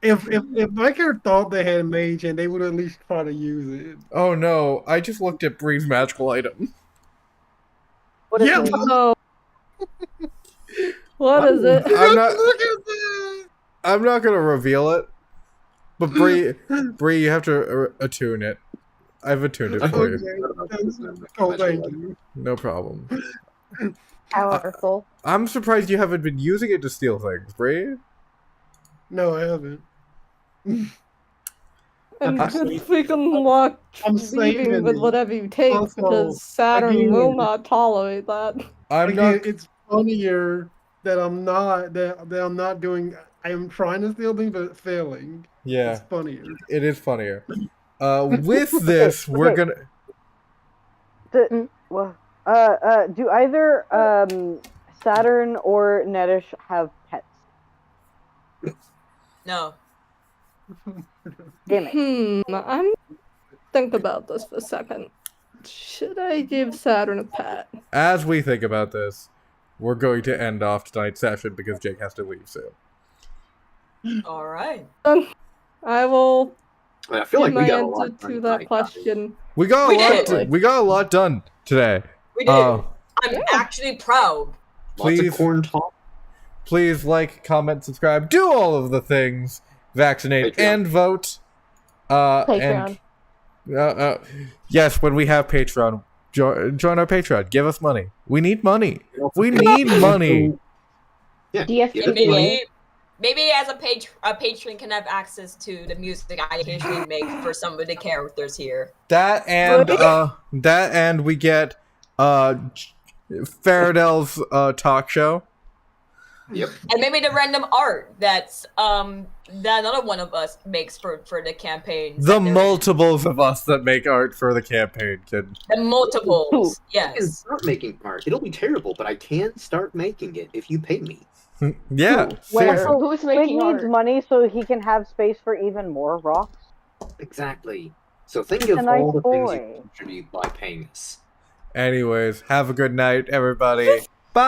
If my character thought they had mage hand, they would at least try to use it. Oh no, I just looked at Bree's magical item. What is Yeah. it? Oh. What is it? I'm not Look at this. I'm not gonna reveal it. But Bree, you have to attune it. I've attuned it for you. Oh, thank you. No problem. Powerful. I'm surprised you haven't been using it to steal things, Bree. No, I haven't. And I'm if we can watch I'm leaving saving with it. whatever you take, Also, because Saturn again- will not tolerate that. I'm Again, not. it's funnier that I'm not doing. I am trying to steal things, but failing. Yeah, It's funnier. it is funnier. With this, we're Okay. gonna. Do either Saturn or Nedish have pets? No. Damn it. I'm think about this for a second. Should I give Saturn a pet? As we think about this, we're going to end off tonight's session because Jake has to leave soon. All right. I will I feel give like we my got a answer lot to done that tonight, question. We got We a lot. did. We got a lot done today. We did. Uh, I'm actually proud. Lots Please. of corn talk. Please like, comment, subscribe, do all of the things. Vaccinate Patreon. and vote. Patreon. Yes, when we have Patreon, join our Patreon. Give us money. We need money. We need money. Yeah. DFT. give us money. Maybe as a patron can have access to the music I occasionally make for some of the characters here. That and we get Faradel's talk show. Yep. And maybe the random art that's that another one of us makes for the campaign. The multiples of us that make art for the campaign, kid. The multiples. I can Yes. start making art. It'll be terrible, but I can start making it if you pay me. Yeah, seriously. Well, Who's Twig making needs art? money so he can have space for even more rocks. Exactly. So think He's of a nice all the things you boy. contribute by paying us. Anyways, have a good night, everybody.